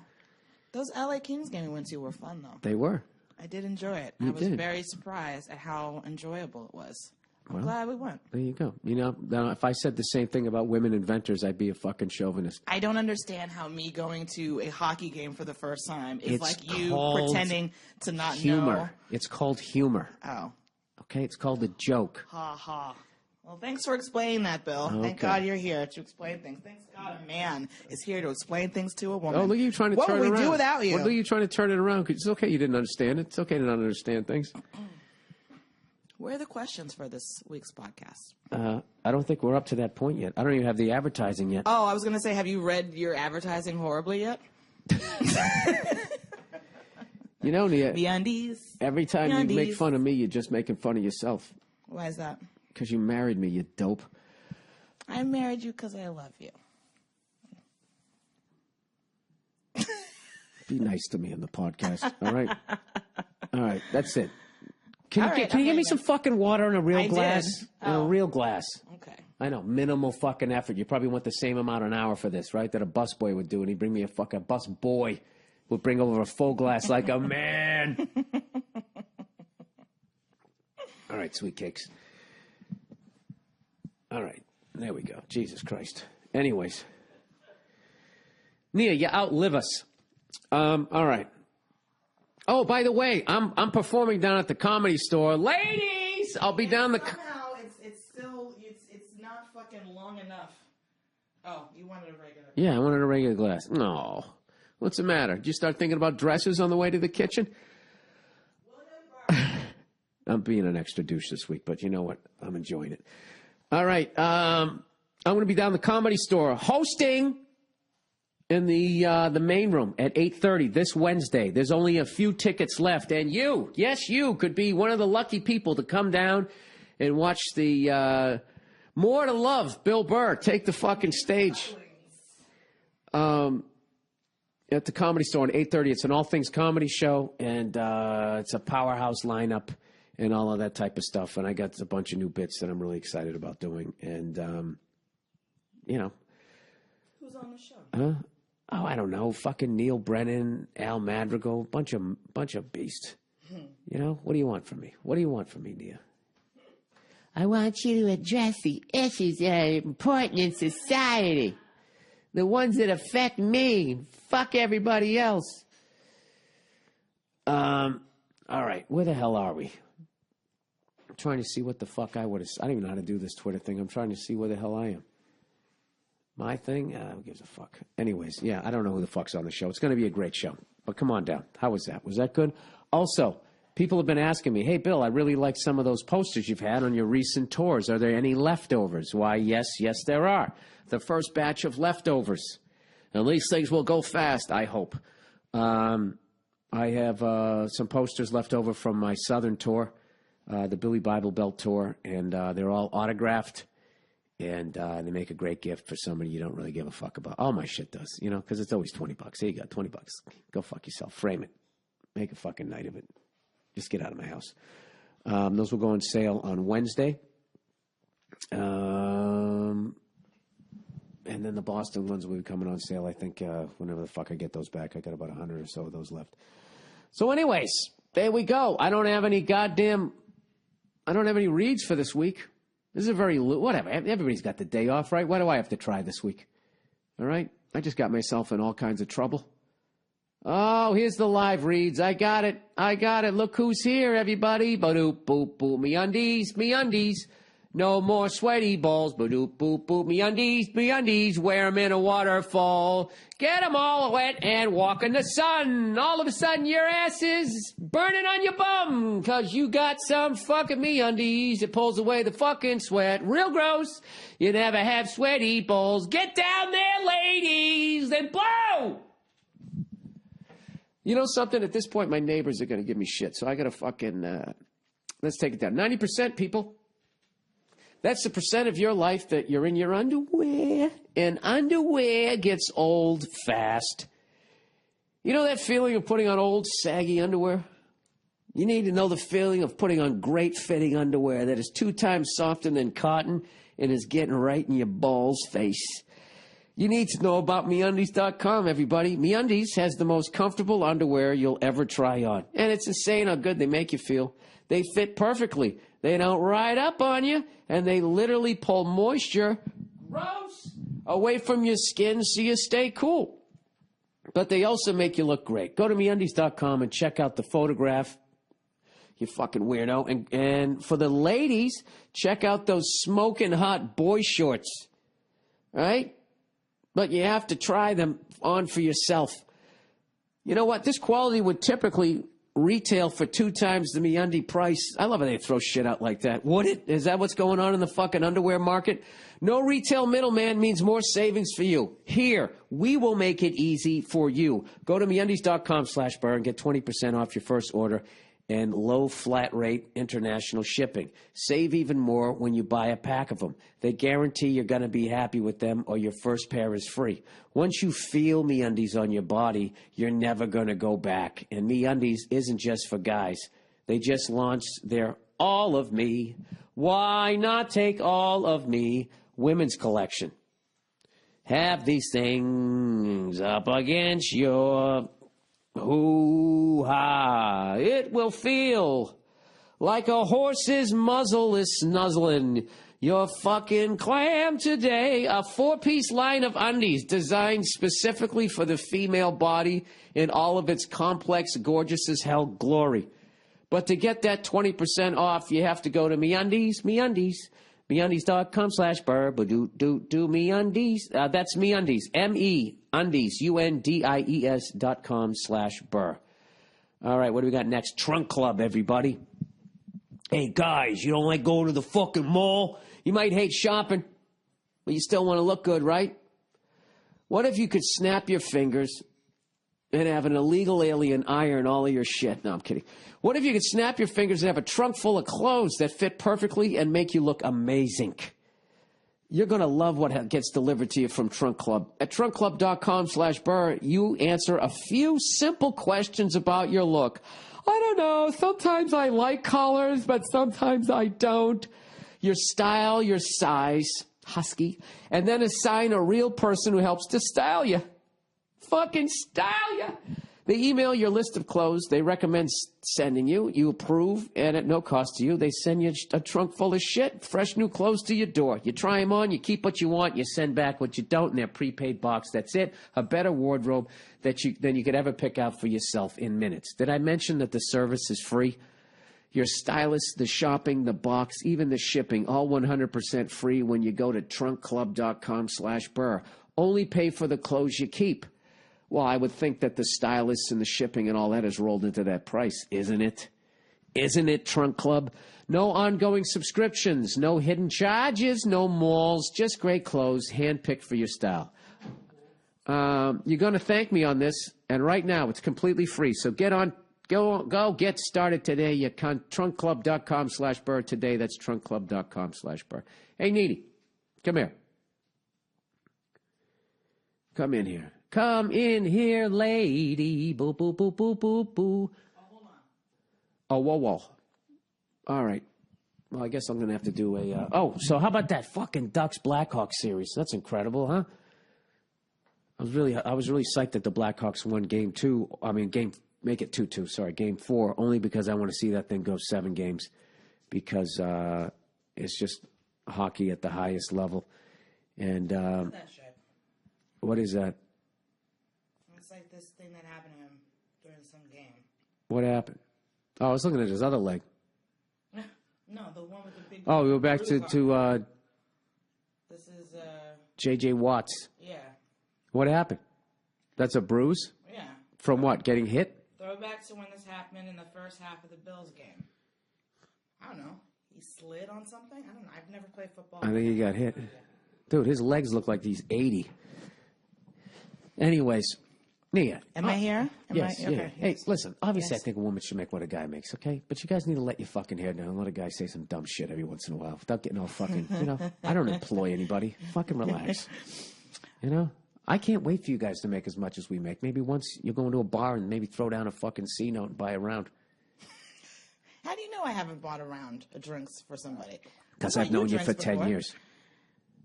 those LA Kings games we went to were fun though. They were. I did enjoy it. I was very surprised at how enjoyable it was. I'm glad we went. There you go. You know, now, if I said the same thing about women inventors, I'd be a fucking chauvinist. I don't understand how me going to a hockey game for the first time is like you pretending to not know. It's called humor. Oh. Okay, it's called a joke. Ha ha. Well, thanks for explaining that, Bill. Okay. Thank God you're here to explain things. Thanks God a man is here to explain things to a woman. Oh, look at you trying to turn it around. What would we do without you? What are you trying to turn it around? It's okay you didn't understand it. It's okay to not understand things. Where are the questions for this week's podcast? I don't think we're up to that point yet. I don't even have the advertising yet. Oh, I was going to say, have you read your advertising horribly yet? You know, Nia, MeUndies. every time you make fun of me, you're just making fun of yourself. Why is that? Because you married me, you dope. I married you because I love you. Be nice to me in the podcast, all right? All right, that's it. Can you give me some fucking water in a real glass? In a real glass. Okay. I know, minimal fucking effort. You probably want the same amount an hour for this, right? That a busboy would do, and he'd bring me a fucking busboy would bring over a full glass like a man. All right, sweet cakes. All right, there we go. Jesus Christ. Anyways, Nia, you outlive us. All right. Oh, by the way, I'm performing down at the Comedy Store. Ladies, I'll be down the... Somehow it's not fucking long enough. Oh, you wanted a regular. Yeah, I wanted a regular glass. No. What's the matter? Did you start thinking about dresses on the way to the kitchen? I'm being an extra douche this week, but you know what? I'm enjoying it. All right. I'm going to be down the Comedy Store hosting in the main room at 8:30 this Wednesday. There's only a few tickets left, and you, yes, you could be one of the lucky people to come down and watch the More to Love, Bill Burr, take the fucking stage at the Comedy Store at 8:30. It's an all things comedy show, and it's a powerhouse lineup and all of that type of stuff. And I got a bunch of new bits that I'm really excited about doing. And, you know. Who's on the show? Oh, I don't know. Fucking Neil Brennan, Al Madrigal, bunch of beasts. You know, what do you want from me? What do you want from me, Nia? I want you to address the issues that are important in society. The ones that affect me. Fuck everybody else. All right. Where the hell are we? I'm trying to see what the fuck I would have... I don't even know how to do this Twitter thing. I'm trying to see where the hell I am. My thing? Who gives a fuck? Anyways, yeah, I don't know who the fuck's on the show. It's going to be a great show. But come on down. How was that? Was that good? Also, people have been asking me, hey, Bill, I really like some of those posters you've had on your recent tours. Are there any leftovers? Why, yes, there are. The first batch of leftovers. And these things will go fast, I hope. I have some posters left over from my Southern tour, the Billy Bible Belt tour, and they're all autographed. And they make a great gift for somebody you don't really give a fuck about. All my shit does, you know, because it's always $20. Here you go, $20. Go fuck yourself. Frame it. Make a fucking night of it. Just get out of my house. Those will go on sale on Wednesday. And then the Boston ones will be coming on sale, I think, whenever the fuck I get those back. I got about 100 or so of those left. So anyways, there we go. I don't have any reads for this week. This is a very, whatever. Everybody's got the day off, right? Why do I have to try this week? All right? I just got myself in all kinds of trouble. Oh, here's the live reads. I got it. Look who's here, everybody. Ba-doop, boop, boop. Me undies. No more sweaty balls. Ba-doop, boop, boop. Me undies. Wear 'em in a waterfall. Get 'em all wet and walk in the sun. All of a sudden, your ass is burning on your bum because you got some fucking me undies. It pulls away the fucking sweat. Real gross. You never have sweaty balls. Get down there, ladies, and blow. You know something? At this point, my neighbors are going to give me shit. So I got to fucking, let's take it down. 90%, people. That's the percent of your life that you're in your underwear. And underwear gets old fast. You know that feeling of putting on old, saggy underwear? You need to know the feeling of putting on great fitting underwear that is 2 times softer than cotton and is getting right in your balls face. You need to know about MeUndies.com, everybody. MeUndies has the most comfortable underwear you'll ever try on. And it's insane how good they make you feel. They fit perfectly. They don't ride up on you, and they literally pull moisture, gross, away from your skin so you stay cool. But they also make you look great. Go to MeUndies.com and check out the photograph. You fucking weirdo. And for the ladies, check out those smoking hot boy shorts. All right? But you have to try them on for yourself. You know what? This quality would typically retail for 2 times the MeUndie price. I love how they throw shit out like that. Would it? Is that what's going on in the fucking underwear market? No retail middleman means more savings for you. Here, we will make it easy for you. Go to MeUndies.com/burr and get 20% off your first order. and low flat rate international shipping. Save even more when you buy a pack of them. They guarantee you're going to be happy with them or your first pair is free. Once you feel MeUndies on your body, you're never going to go back. And MeUndies isn't just for guys. They just launched their All of Me. Why not take all of me women's collection? Have these things up against your hoo-ha. It will feel like a horse's muzzle is snuzzling your fucking clam today. A 4-piece line of undies designed specifically for the female body in all of its complex, gorgeous as hell glory. But to get that 20% off, you have to go to MeUndies, MeUndies.com/burr, MeUndies. That's MeUndies, M-E-Undies, UNDIES.com/burr. All right, what do we got next? Trunk Club, everybody. Hey, guys, you don't like going to the fucking mall? You might hate shopping, but you still want to look good, right? What if you could snap your fingers and have an illegal alien iron all of your shit? No, I'm kidding. What if you could snap your fingers and have a trunk full of clothes that fit perfectly and make you look amazing? You're going to love what gets delivered to you from Trunk Club. At trunkclub.com/burr, you answer a few simple questions about your look. I don't know. Sometimes I like collars, but sometimes I don't. Your style, your size, husky, and then assign a real person who helps to style you. Fucking style you. They email your list of clothes they recommend sending you. You approve, and at no cost to you, they send you a trunk full of shit, fresh new clothes to your door. You try them on, you keep what you want, you send back what you don't in their prepaid box. That's it. A better wardrobe than you could ever pick out for yourself in minutes. Did I mention that the service is free? Your stylist, the shopping, the box, even the shipping, all 100% free when you go to trunkclub.com/burr. Only pay for the clothes you keep. Well, I would think that the stylists and the shipping and all that is rolled into that price, isn't it? Isn't it, Trunk Club? No ongoing subscriptions, no hidden charges, no malls, just great clothes, handpicked for your style. You're going to thank me on this, and right now it's completely free. So go get started today. You can trunkclub.com/burr today. That's trunkclub.com/burr. Hey, Needy, come here. Come in here. Come in here, lady. Boo, boo, boo, boo, boo, boo. Oh, hold on. Oh, whoa, whoa. All right. Well, I guess I'm going to have to do a... so how about that fucking Ducks Blackhawks series? That's incredible, huh? I was really psyched that the Blackhawks won game 2. I mean, make it 2-2, sorry, game 4, only because I want to see that thing go 7 games because it's just hockey at the highest level. And What's that shit? What is that? It's like this thing that happened to him during some game. What happened? Oh, I was looking at his other leg. No, the one with the big... Oh, we go back to This is, J.J. Watts. yeah. What happened? That's a bruise? Yeah. From what? Getting hit? Throwback to when this happened in the first half of the Bills game. I don't know. He slid on something? I don't know. I've never played football. I think he got hit. Dude, his legs look like he's 80. Anyways, Nia. Am I here? Yes, Okay. yeah. Hey, listen, obviously Yes. I think a woman should make what a guy makes, okay? But you guys need to let your fucking hair down and let a guy say some dumb shit every once in a while without getting all fucking, I don't employ anybody. Fucking relax. I can't wait for you guys to make as much as we make. Maybe once you go into a bar and maybe throw down a fucking C note and buy a round. How do you know I haven't bought a round of drinks for somebody? Because I I've bought known you for drinks 10 before. years.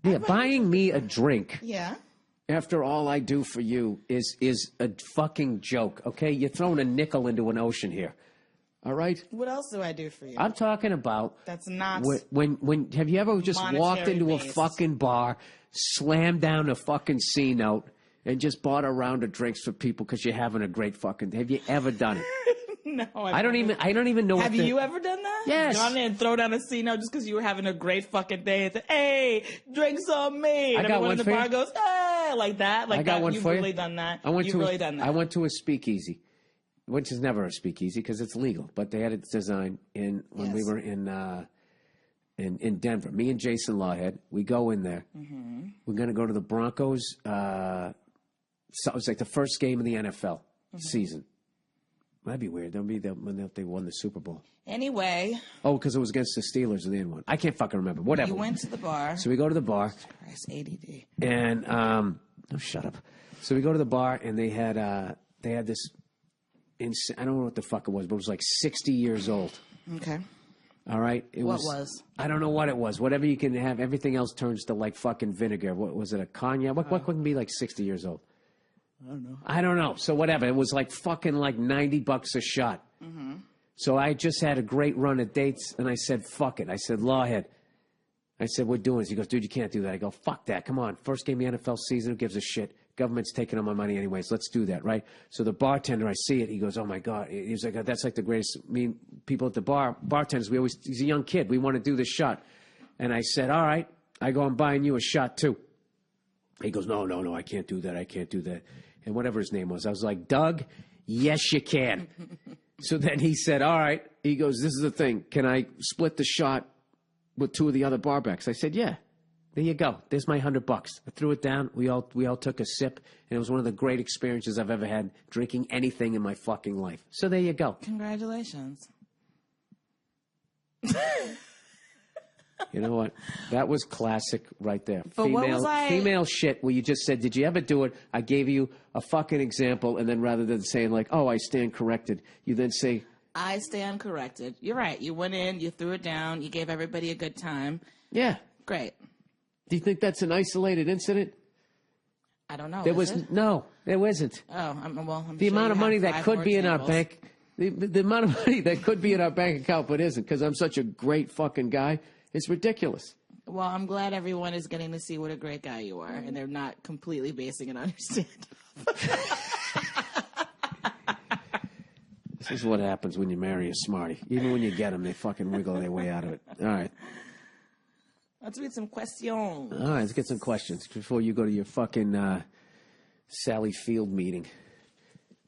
Yeah, buying me a drink Yeah. after all I do for you is a fucking joke, okay? You're throwing a nickel into an ocean here, all right? What else do I do for you? I'm talking about That's not... when have you ever just walked monetary into a based. fucking bar, slammed down a fucking C note, and just bought a round of drinks for people because you're having a great fucking... Have you ever done it? No, I don't even know. Have you ever done that? Yes. Gone in and throw down a C note just because you were having a great fucking day and say, "Hey, drinks on me." And I got everyone one in the for you. bar goes, "Hey," like that. Like I got that. one You've for you. really done that. I went to a speakeasy, which is never a speakeasy because it's legal. But they had it designed when we Yes. were in Denver. Me and Jason Lawhead, we go in there. Mm-hmm. We're going to go to the Broncos. So it was like the first game of the NFL Mm-hmm. season. That'd be weird. That'd be when they won the Super Bowl. Anyway. Oh, because it was against the Steelers and they didn't win. I can't fucking remember. Whatever. You went to the bar. So we go to the bar. Christ, ADD. And, oh, shut up. So we go to the bar and they had this, I don't know what the fuck it was, but it was like 60 years old. Okay. All right. What was? I don't know what it was. Whatever you can have. Everything else turns to like fucking vinegar. What was it? A cognac? What can be like 60 years old? I don't know. So whatever. It was like fucking like $90 a shot. Mm-hmm. So I just had a great run of dates and I said, fuck it. I said, lawhead. I said, we're doing this. He goes, dude, you can't do that. I go, fuck that. Come on. First game of the NFL season. Who gives a shit? Government's taking all my money anyways. Let's do that, right? So the bartender, I see it. He goes, oh, my God. He's like, that's like the greatest. I mean, people at the bar, bartenders, he's a young kid. We want to do this shot. And I said, all right. I go, I'm buying you a shot, too. He goes, no, I can't do that. I can't do that. And whatever his name was. I was like, Doug, yes, you can. So then he said, all right. He goes, this is the thing. Can I split the shot with two of the other barbacks? I said, yeah. There you go. There's my $100. I threw it down. We all took a sip, and it was one of the great experiences I've ever had drinking anything in my fucking life. So there you go. Congratulations. You know what? That was classic right there. But Female shit where you just said, did you ever do it? I gave you a fucking example, and then rather than saying like, oh, I stand corrected, you then say, I stand corrected. You're right. You went in, you threw it down, you gave everybody a good time. Yeah. Great. Do you think that's an isolated incident? I don't know. No, there wasn't. Oh, I'm the sure amount of money that could be in our examples. bank, the amount of money that could be in our bank account but isn't, because I'm such a great fucking guy, it's ridiculous. Well, I'm glad everyone is getting to see what a great guy you are, and they're not completely basing it on your stand-up. This is what happens when you marry a smarty. Even when you get them, they fucking wiggle their way out of it. All right. Let's read some questions. All right, let's get some questions before you go to your fucking Sally Field meeting.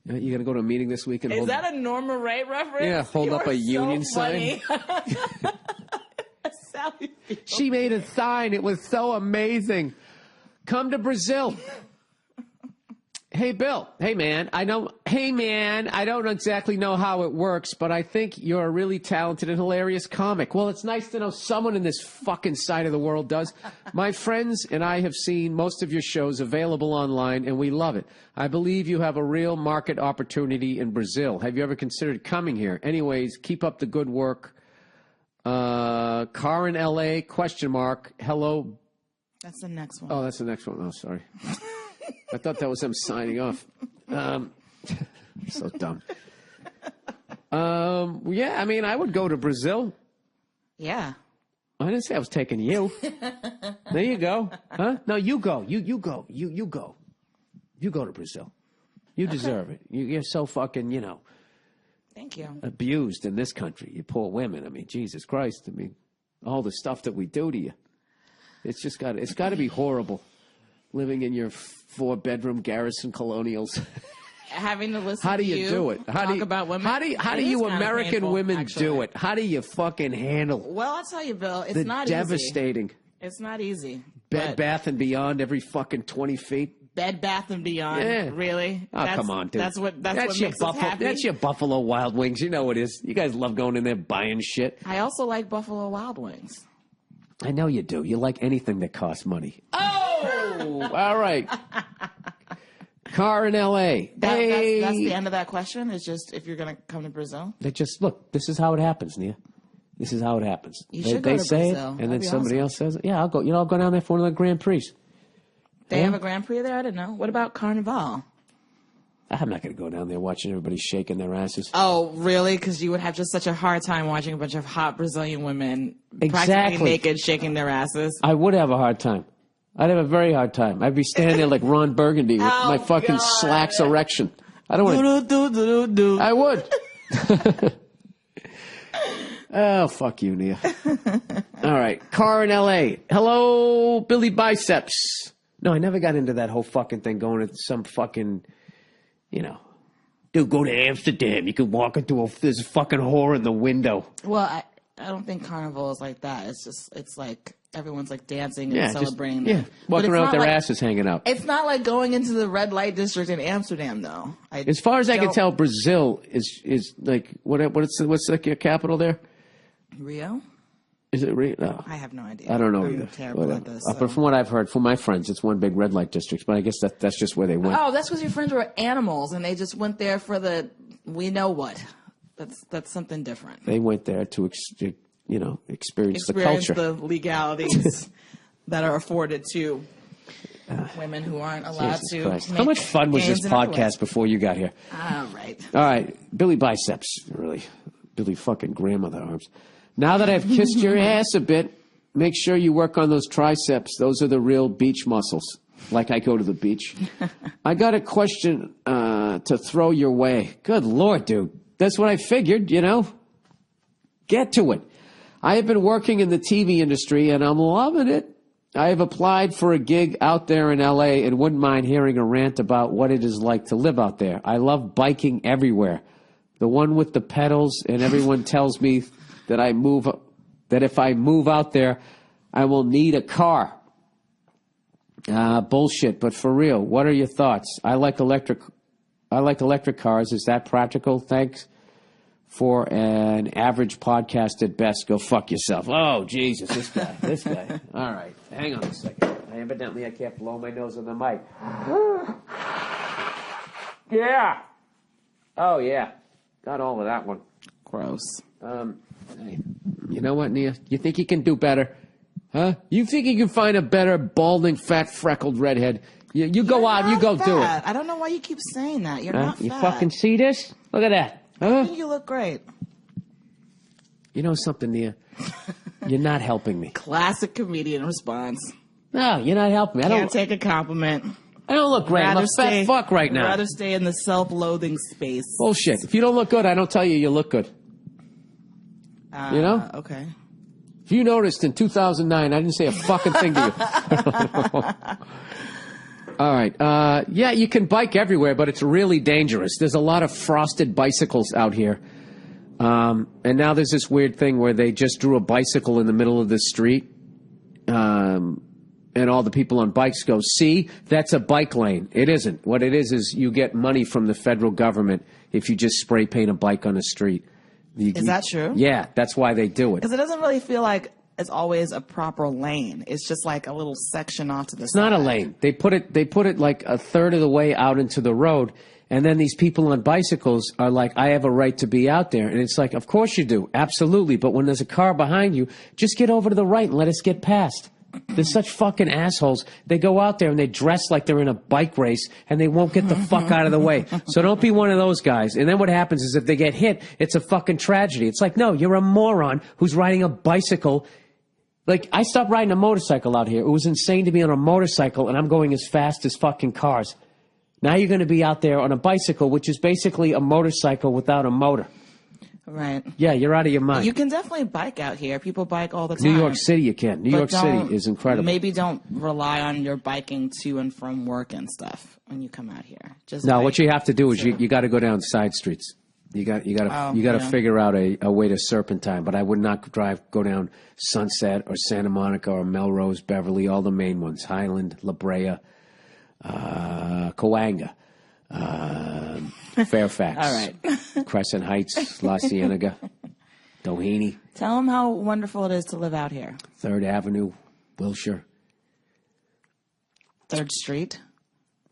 You going to go to a meeting this week? And Is that a Norma Ray reference? Yeah, hold You're up a union sign. Sally Field. She made a sign. It was so amazing. Come to Brazil. Hey, Bill. Hey, man. I don't exactly know how it works, but I think you're a really talented and hilarious comic. Well, it's nice to know someone in this fucking side of the world does. My friends and I have seen most of your shows available online, and we love it. I believe you have a real market opportunity in Brazil. Have you ever considered coming here? Anyways, keep up the good work. Car in L.A., ? Hello. That's the next one. Oh, that's the next one. Oh, sorry. I thought that was him signing off. So dumb. Yeah, I mean, I would go to Brazil. Yeah. I didn't say I was taking you. There you go. Huh? No, you go. You go. You go. You go to Brazil. You deserve it. You're so fucking, Thank you. abused in this country. You poor women. I mean, Jesus Christ. I mean, all the stuff that we do to you. It's got to be horrible. Living in your 4-bedroom Garrison Colonials. Having to listen How do to you do it? Talk about women. How do you American painful, women actually. do it? How do you fucking handle Well, I'll tell you, Bill, it's the not devastating easy. It's not easy. Bed Bath and Beyond every fucking 20 feet? Bed Bath and Beyond. Yeah. Really? Oh, come on, dude. That's what makes us happy. That's your Buffalo Wild Wings. You know it is. You guys love going in there buying shit. I also like Buffalo Wild Wings. I know you do. You like anything that costs money. Oh! All right. Car in L.A. That's Hey. the end of that question. It's just if you're going to come to Brazil. They just, look, this is how it happens, Nia. This is how it happens. You should go they to say Brazil. it, and That'd then be somebody awesome. else says it. Yeah, I'll go. I'll go down there for one of the Grand Prix. They have a Grand Prix there? I didn't know. What about Carnival? I'm not going to go down there watching everybody shaking their asses. Oh, really? Because you would have just such a hard time watching a bunch of hot Brazilian women Exactly. practically naked shaking their asses. I would have a hard time. I'd have a very hard time. I'd be standing there like Ron Burgundy with my fucking God. slacks erection. I don't want to. I would. Oh, fuck you, Nia. All right. Car in L.A. Hello, Billy Biceps. No, I never got into that whole fucking thing going to some fucking, dude, go to Amsterdam. You can walk into there's a fucking whore in the window. Well, I don't think Carnival is like that. It's like everyone's like dancing and celebrating. Walking around with their asses hanging out. It's not like going into the red light district in Amsterdam, though. As far as I can tell, Brazil is like what's the capital there? Rio. Is it Rio? No. I have no idea. I don't know I'm either. terrible at this. But from what I've heard from my friends, it's one big red light district. But I guess that's just where they went. Oh, that's because your friends were animals and they just went there for the we know what. That's something different. They went there to experience the culture, the legalities that are afforded to women who aren't allowed to. How much fun was this podcast before you got here? All right, Billy Biceps, really, Billy fucking grandmother arms. Now that I've kissed your ass a bit, make sure you work on those triceps. Those are the real beach muscles. Like I go to the beach. I got a question to throw your way. Good Lord, dude. That's what I figured, Get to it. I have been working in the TV industry, and I'm loving it. I have applied for a gig out there in L.A. and wouldn't mind hearing a rant about what it is like to live out there. I love biking everywhere. The one with the pedals, and everyone tells me that if I move out there, I will need a car. Bullshit, but for real, what are your thoughts? I like electric cars. Is that practical? Thanks for an average podcast at best. Go fuck yourself. Oh, Jesus, this guy. All right, hang on a second. Evidently, I can't blow my nose on the mic. Yeah. Oh, yeah. Got all of that one. Gross. Hey, you know what, Nia? You think you can do better? Huh? You think you can find a better balding, fat, freckled redhead? You go out and you go do it. I don't know why you keep saying that. You're not fat. You fucking see this? Look at that. Huh? I think you look great. You know something, Nia? You're not helping me. Classic comedian response. No, you're not helping me. Can't take a compliment. I don't look great. I'm a fat fuck right now. I'd rather stay in the self-loathing space. Bullshit. If you don't look good, I don't tell you look good. Okay. If you noticed in 2009, I didn't say a fucking thing to you. All right. Yeah, you can bike everywhere, but it's really dangerous. There's a lot of frosted bicycles out here. And now there's this weird thing where they just drew a bicycle in the middle of the street. And all the people on bikes go, see, that's a bike lane. It isn't. What it is you get money from the federal government if you just spray paint a bike on the street. Is that true? Yeah, that's why they do it. Because it doesn't really feel like it's always a proper lane. It's just like a little section off to the side. It's not a lane. They put it like a third of the way out into the road, and then these people on bicycles are like, I have a right to be out there. And it's like, of course you do. Absolutely. But when there's a car behind you, just get over to the right and let us get past. They're such fucking assholes. They go out there and they dress like they're in a bike race and they won't get the fuck out of the way. So don't be one of those guys. And then what happens is if they get hit, it's a fucking tragedy. It's like, no, you're a moron who's riding a bicycle. Like, I stopped riding a motorcycle out here. It was insane to be on a motorcycle and I'm going as fast as fucking cars. Now you're going to be out there on a bicycle, which is basically a motorcycle without a motor. Right. Yeah, you're out of your mind. You can definitely bike out here. People bike all the time. New York City you can. New York City is incredible. Maybe don't rely on your biking to and from work and stuff when you come out here. Just no, what you have to do is you got to go down side streets. You got to figure out a way to serpentine. But I would not go down Sunset or Santa Monica or Melrose, Beverly, all the main ones. Highland, La Brea, Coanga. Fairfax. All right. Crescent Heights, La Cienega, Doheny. Tell them how wonderful it is to live out here. 3rd Avenue, Wilshire. 3rd Street.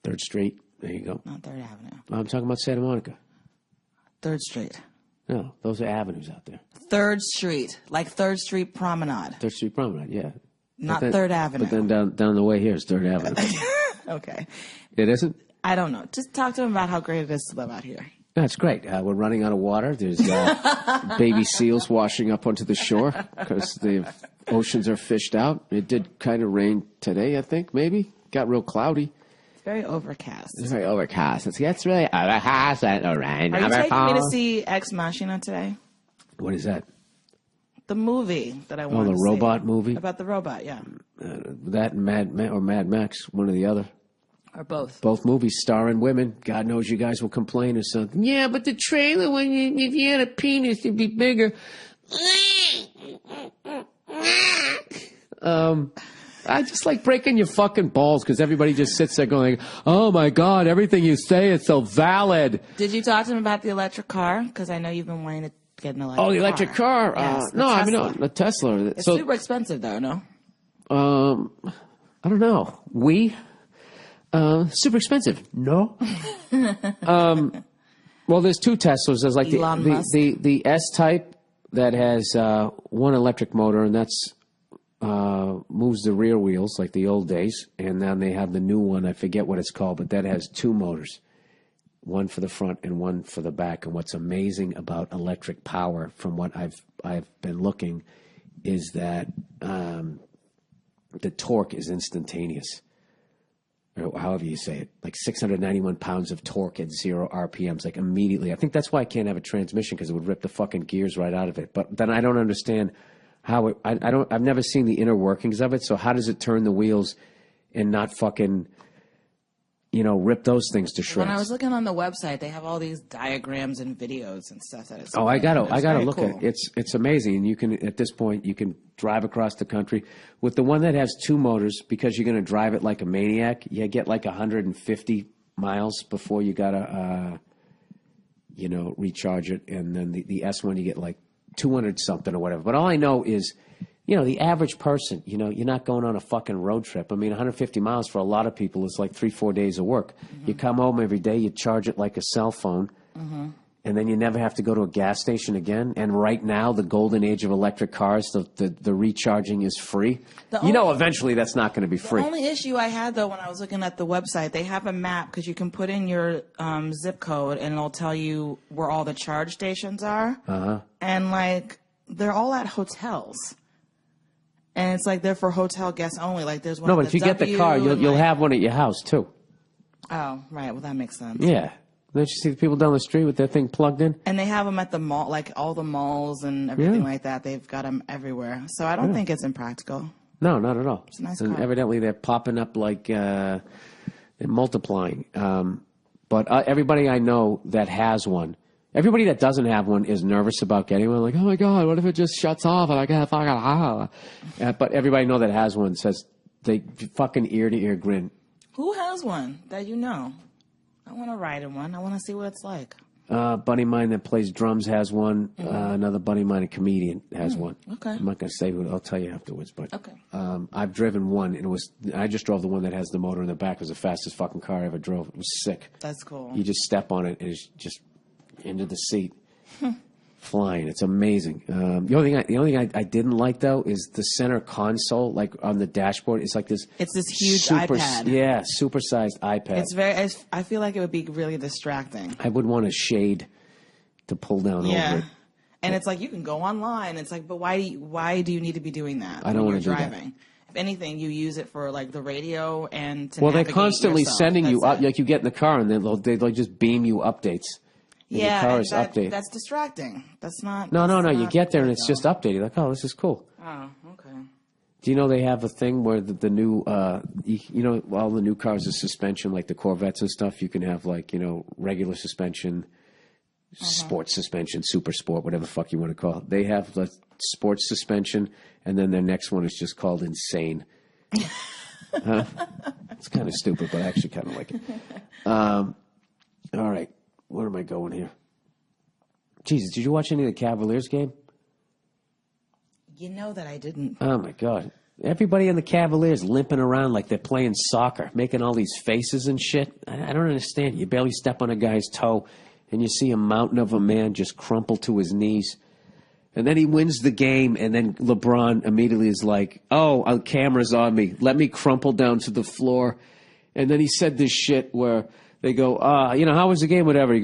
3rd Street. There you go. Not 3rd Avenue. I'm talking about Santa Monica. 3rd Street. No, those are avenues out there. 3rd Street. Like 3rd Street Promenade. 3rd Street Promenade, yeah. Not 3rd Avenue. But then down the way here is 3rd Avenue. Okay. It isn't? I don't know. Just talk to them about how great it is to live out here. That's great. We're running out of water. There's baby seals washing up onto the shore because the oceans are fished out. It did kind of rain today, I think, maybe. Got real cloudy. It's very overcast. It's very overcast. It's really overcast and rain. Are you taking me to see Ex Machina today? What is that? The movie that I wanted to see. Oh, the robot movie? About the robot, yeah. That and Mad Max, one or the other. Or both. Both movies starring women. God knows you guys will complain or something. Yeah, but the trailer, if you had a penis, it'd be bigger. I just like breaking your fucking balls because everybody just sits there going, oh my God, everything you say is so valid. Did you talk to him about the electric car? Because I know you've been wanting to get an electric car. Oh, the electric car? Yes, No, I mean, no, the Tesla. It's super expensive, though, no? I don't know. Super expensive. No. Well, there's two Teslas. There's like the S-Type that has one electric motor, and that's moves the rear wheels like the old days. And then they have the new one. I forget what it's called, but that has two motors, one for the front and one for the back. And what's amazing about electric power, from what I've been looking, is that the torque is instantaneous. Or however you say it, like 691 pounds of torque at 0 RPMs, like immediately. I think that's why I can't have a transmission, because it would rip the fucking gears right out of it. But then I don't understand how it, I've never seen the inner workings of it. So how does it turn the wheels and not fucking, rip those things to shreds? When I was looking on the website, they have all these diagrams and videos and stuff that it's. I gotta look at it. It's amazing. And you can, at this point, you can drive across the country with the one that has two motors, because you're going to drive it like a maniac. You get like 150 miles before you gotta, recharge it. And then the S one, you get like 200 something or whatever. But all I know is, the average person, you're not going on a fucking road trip. I mean, 150 miles for a lot of people is like 3-4 days of work. Mm-hmm. You come home every day, you charge it like a cell phone, and then you never have to go to a gas station again. And right now, the golden age of electric cars, the recharging is free. Eventually that's not going to be free. The only issue I had, though, when I was looking at the website, they have a map, because you can put in your zip code, and it'll tell you where all the charge stations are. And, they're all at hotels. And it's like they're for hotel guests only. Like there's one. No, but if you get the car, you'll have one at your house too. Oh, right. Well, that makes sense. Yeah. Don't you see the people down the street with their thing plugged in? And they have them at the mall, like all the malls and everything like that. They've got them everywhere. So I don't think it's impractical. No, not at all. It's a nice and car. Evidently, they're popping up like they're multiplying. But everybody I know that has one. Everybody that doesn't have one is nervous about getting one. Like, oh my God, what if it just shuts off and I can't fucking But everybody I know that has one says they fucking ear to ear grin. Who has one that you know? I want to ride in one. I want to see what it's like. Buddy of mine that plays drums has one. Another buddy of mine, a comedian, has one. Okay. I'm not going to say who. I'll tell you afterwards. But okay. I've driven one, and I just drove the one that has the motor in the back. It was the fastest fucking car I ever drove. It was sick. That's cool. You just step on it, and it's just into the seat, flying. It's amazing. The only thing I didn't like, though, is the center console, like on the dashboard. It's like this. It's this huge iPad. Yeah, supersized iPad. It's very. I feel like it would be really distracting. I would want a shade to pull down over it. And it's like you can go online. It's like, but why do you need to be doing that? I don't want to do driving? that. If anything, you use it for like the radio and to they're navigate constantly yourself. sending you up. It. Like you get in the car and they'll just beam you updates. Yeah, your car is updated. That's distracting. That's not. No. You get there and it's just updated. Like, oh, this is cool. Oh, okay. Do you know they have a thing where the new, all the new cars are suspension, like the Corvettes and stuff. You can have like, regular suspension, sports suspension, super sport, whatever the fuck you want to call it. They have the sports suspension, and then their next one is just called insane. It's kind of stupid, but I actually kind of like it. All right. Where am I going here? Jesus, did you watch any of the Cavaliers game? You know that I didn't. Oh, my God. Everybody in the Cavaliers limping around like they're playing soccer, making all these faces and shit. I don't understand. You barely step on a guy's toe, and you see a mountain of a man just crumple to his knees. And then he wins the game, and then LeBron immediately is like, oh, camera's on me. Let me crumple down to the floor. And then he said this shit where they go, how was the game, whatever.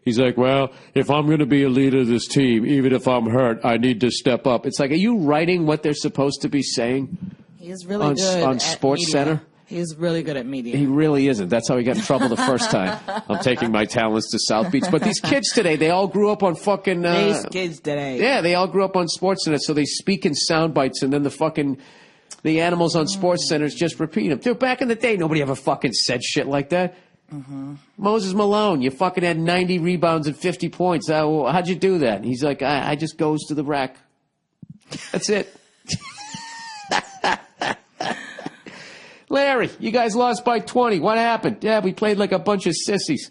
He's like, well, if I'm going to be a leader of this team, even if I'm hurt, I need to step up. It's like, are you writing what they're supposed to be saying? He's really good on at Sports media. Center? He's really good at media. He really isn't. That's how he got in trouble the first time. I'm taking my talents to South Beach. But these kids today, they all grew up on fucking... these kids today. Yeah, they all grew up on Sports Center, so they speak in sound bites, and then the animals on Sports Centers just repeat them. Dude, back in the day, nobody ever fucking said shit like that. Mm-hmm. Moses Malone, you fucking had 90 rebounds and 50 points. How'd you do that? He's like, I just goes to the rack. That's it. Larry, you guys lost by 20. What happened? Yeah, we played like a bunch of sissies.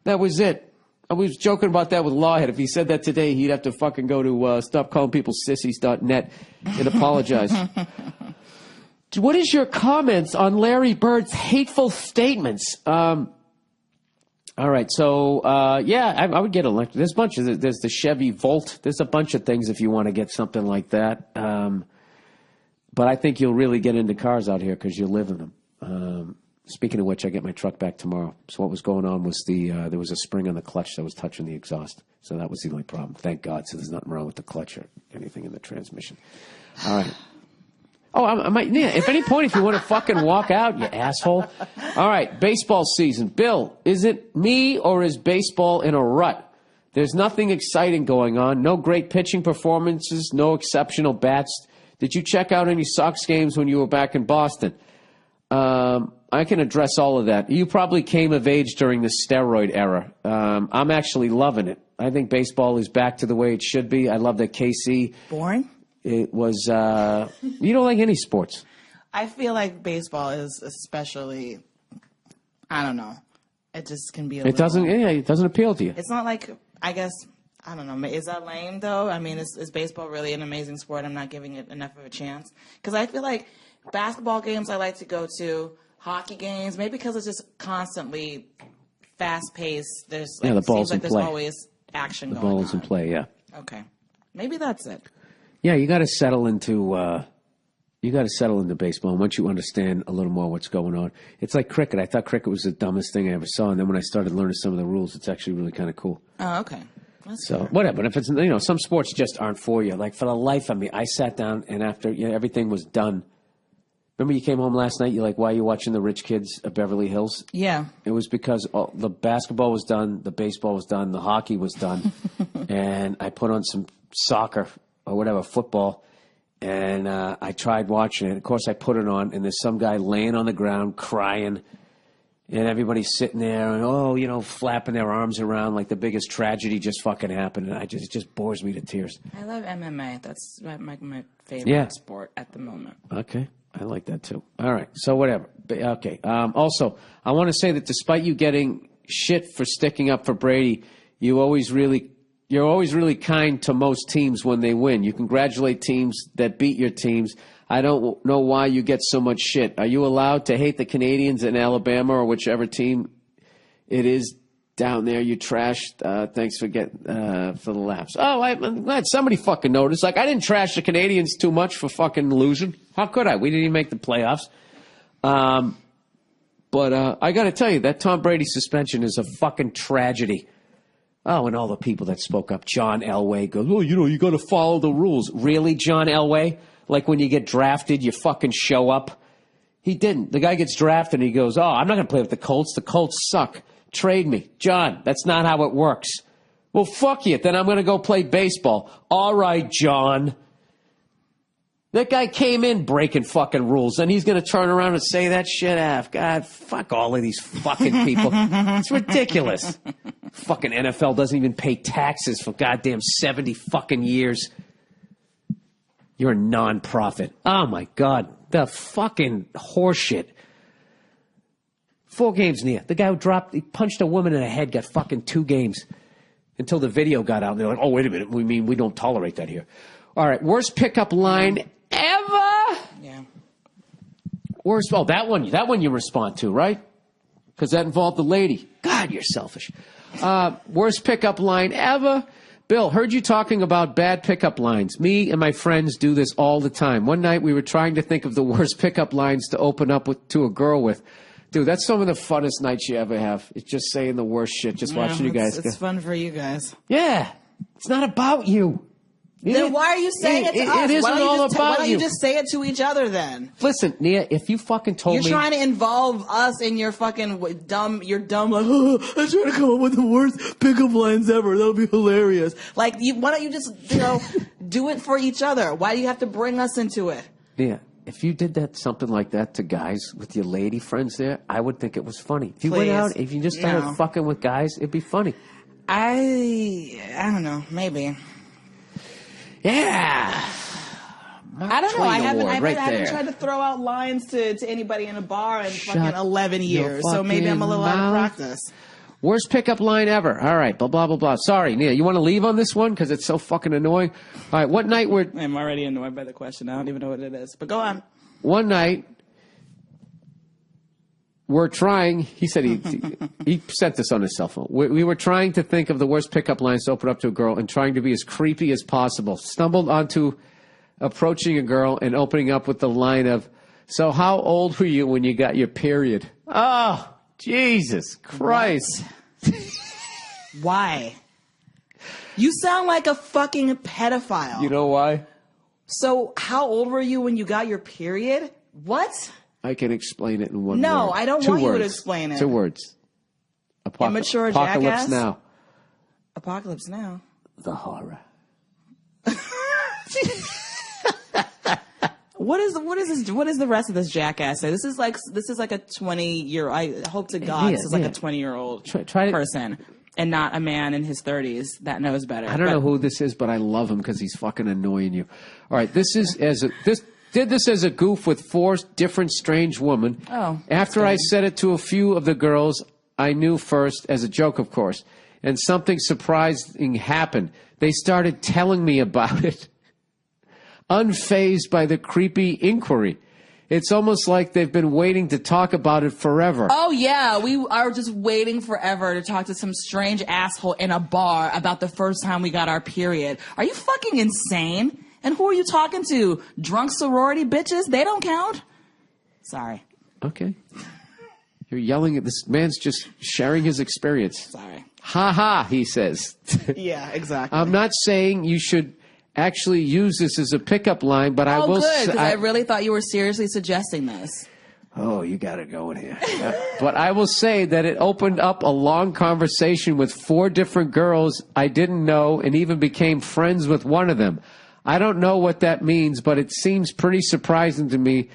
That was it. I was joking about that with Lawhead. If he said that today, he'd have to fucking go to stopcallingpeoplesissies.net and apologize. What is your comments on Larry Bird's hateful statements? All right, so, I would get elected. There's a bunch of, there's the Chevy Volt. There's a bunch of things if you want to get something like that. But I think you'll really get into cars out here because you live in them. Speaking of which, I get my truck back tomorrow. So what was going on was there was a spring on the clutch that was touching the exhaust. So that was the only problem. Thank God. So there's nothing wrong with the clutch or anything in the transmission. All right. Oh, I might, yeah, at any point, if you want to fucking walk out, you asshole. All right, baseball season. Bill, is it me or is baseball in a rut? There's nothing exciting going on. No great pitching performances. No exceptional bats. Did you check out any Sox games when you were back in Boston? I can address all of that. You probably came of age during the steroid era. I'm actually loving it. I think baseball is back to the way it should be. I love that KC. Boring? It was, you don't like any sports. I feel like baseball is especially, I don't know. It just can be a It doesn't appeal to you. It's not like, I guess, I don't know. Is that lame, though? I mean, is baseball really an amazing sport? I'm not giving it enough of a chance. Because I feel like basketball games I like to go to, hockey games, maybe because it's just constantly fast-paced. There's the ball's seems like in there's play. always action The going on. ball is in play, yeah. Okay. Maybe that's it. Yeah, you got to settle into baseball. And once you understand a little more what's going on, it's like cricket. I thought cricket was the dumbest thing I ever saw, and then when I started learning some of the rules, it's actually really kind of cool. Oh, okay. That's So fair. whatever. But if it's some sports just aren't for you. Like for the life of me, I sat down and after everything was done. Remember you came home last night? You're like, why are you watching the Rich Kids of Beverly Hills? Yeah. It was because the basketball was done, the baseball was done, the hockey was done, and I put on some soccer or whatever, football, and I tried watching it. Of course, I put it on, and there's some guy laying on the ground crying, and everybody's sitting there and, flapping their arms around like the biggest tragedy just fucking happened, and it just bores me to tears. I love MMA. That's my favorite sport at the moment. Okay. I like that too. All right. So whatever. Okay. Also, I want to say that despite you getting shit for sticking up for Brady, you're always really kind to most teams when they win. You congratulate teams that beat your teams. I don't know why you get so much shit. Are you allowed to hate the Canadians in Alabama or whichever team it is down there? You trashed. Thanks for the laughs. Oh, I'm glad somebody fucking noticed. Like, I didn't trash the Canadians too much for fucking losing. How could I? We didn't even make the playoffs. But I got to tell you, that Tom Brady suspension is a fucking tragedy. Oh, and all the people that spoke up. John Elway goes, you got to follow the rules. Really, John Elway? Like when you get drafted, you fucking show up? He didn't. The guy gets drafted and he goes, I'm not going to play with the Colts. The Colts suck. Trade me. John, that's not how it works. Well, fuck you. Then I'm going to go play baseball. All right, John. That guy came in breaking fucking rules, and he's going to turn around and say that shit off. God, fuck all of these fucking people. It's ridiculous. Fucking NFL doesn't even pay taxes for goddamn 70 fucking years. You're a non-profit. Oh, my God. The fucking horseshit. 4 games near. The guy who he punched a woman in the head, got fucking 2 games until the video got out. And they're like, oh, wait a minute. We don't tolerate that here. All right. Worst pickup line ever? Yeah. Worst. Oh, that one you respond to, right? Because that involved the lady. God, you're selfish. Worst pickup line ever? Bill, heard you talking about bad pickup lines. Me and my friends do this all the time. One night we were trying to think of the worst pickup lines to open up to a girl with. Dude, that's some of the funnest nights you ever have. It's just saying the worst shit, just watching you guys. It's fun for you guys. Yeah. It's not about you. Then why are you saying it to us? It isn't all about why don't you. you just say it to each other then? Listen, Nia, if you fucking told me... You're trying to involve us in your fucking dumb, like, I'm trying to come up with the worst pickup lines ever. That'll be hilarious. Like, why don't you just, do it for each other? Why do you have to bring us into it? Nia, if you did something like that to guys with your lady friends there, I would think it was funny. If you went out, if you just started fucking with guys, it'd be funny. I don't know, maybe. Yeah. I don't know. I haven't there. tried to throw out lines to anybody in a bar in Shut fucking 11 years. So maybe I'm a little out of practice. Worst pickup line ever. All right, blah, blah, blah, blah. Sorry, Nia, you want to leave on this one? Because it's so fucking annoying. All right, what night were... I'm already annoyed by the question. I don't even know what it is. But go on. One night, we're trying... He said he sent this on his cell phone. We were trying to think of the worst pickup lines to open up to a girl and trying to be as creepy as possible. Stumbled onto approaching a girl and opening up with the line of, so how old were you when you got your period? Oh, Jesus Christ. Why? You sound like a fucking pedophile. You know why? So how old were you when you got your period? What? I can explain it in one word. No, I don't want you to explain it. 2 words. Immature Apocalypse jackass? Now. Apocalypse Now. The horror. What is the rest of this jackass say? This is like a 20-year. I hope to God this is like a 20-year-old person and not a man in his 30s that knows better. I don't know who this is, but I love him because he's fucking annoying you. All right, this did this as a goof with 4 different strange women. Oh. After I said it to a few of the girls I knew first, as a joke, of course, and something surprising happened. They started telling me about it. Unfazed by the creepy inquiry. It's almost like they've been waiting to talk about it forever. Oh, yeah. We are just waiting forever to talk to some strange asshole in a bar about the first time we got our period. Are you fucking insane? And who are you talking to? Drunk sorority bitches? They don't count? Sorry. Okay. You're yelling at this man's just sharing his experience. Sorry. Ha ha, he says. Yeah, exactly. I'm not saying you should actually use this as a pickup line, but I will... Oh, good, because I really thought you were seriously suggesting this. Oh, you got it going here. But I will say that it opened up a long conversation with 4 different girls I didn't know and even became friends with one of them. I don't know what that means, but it seems pretty surprising to me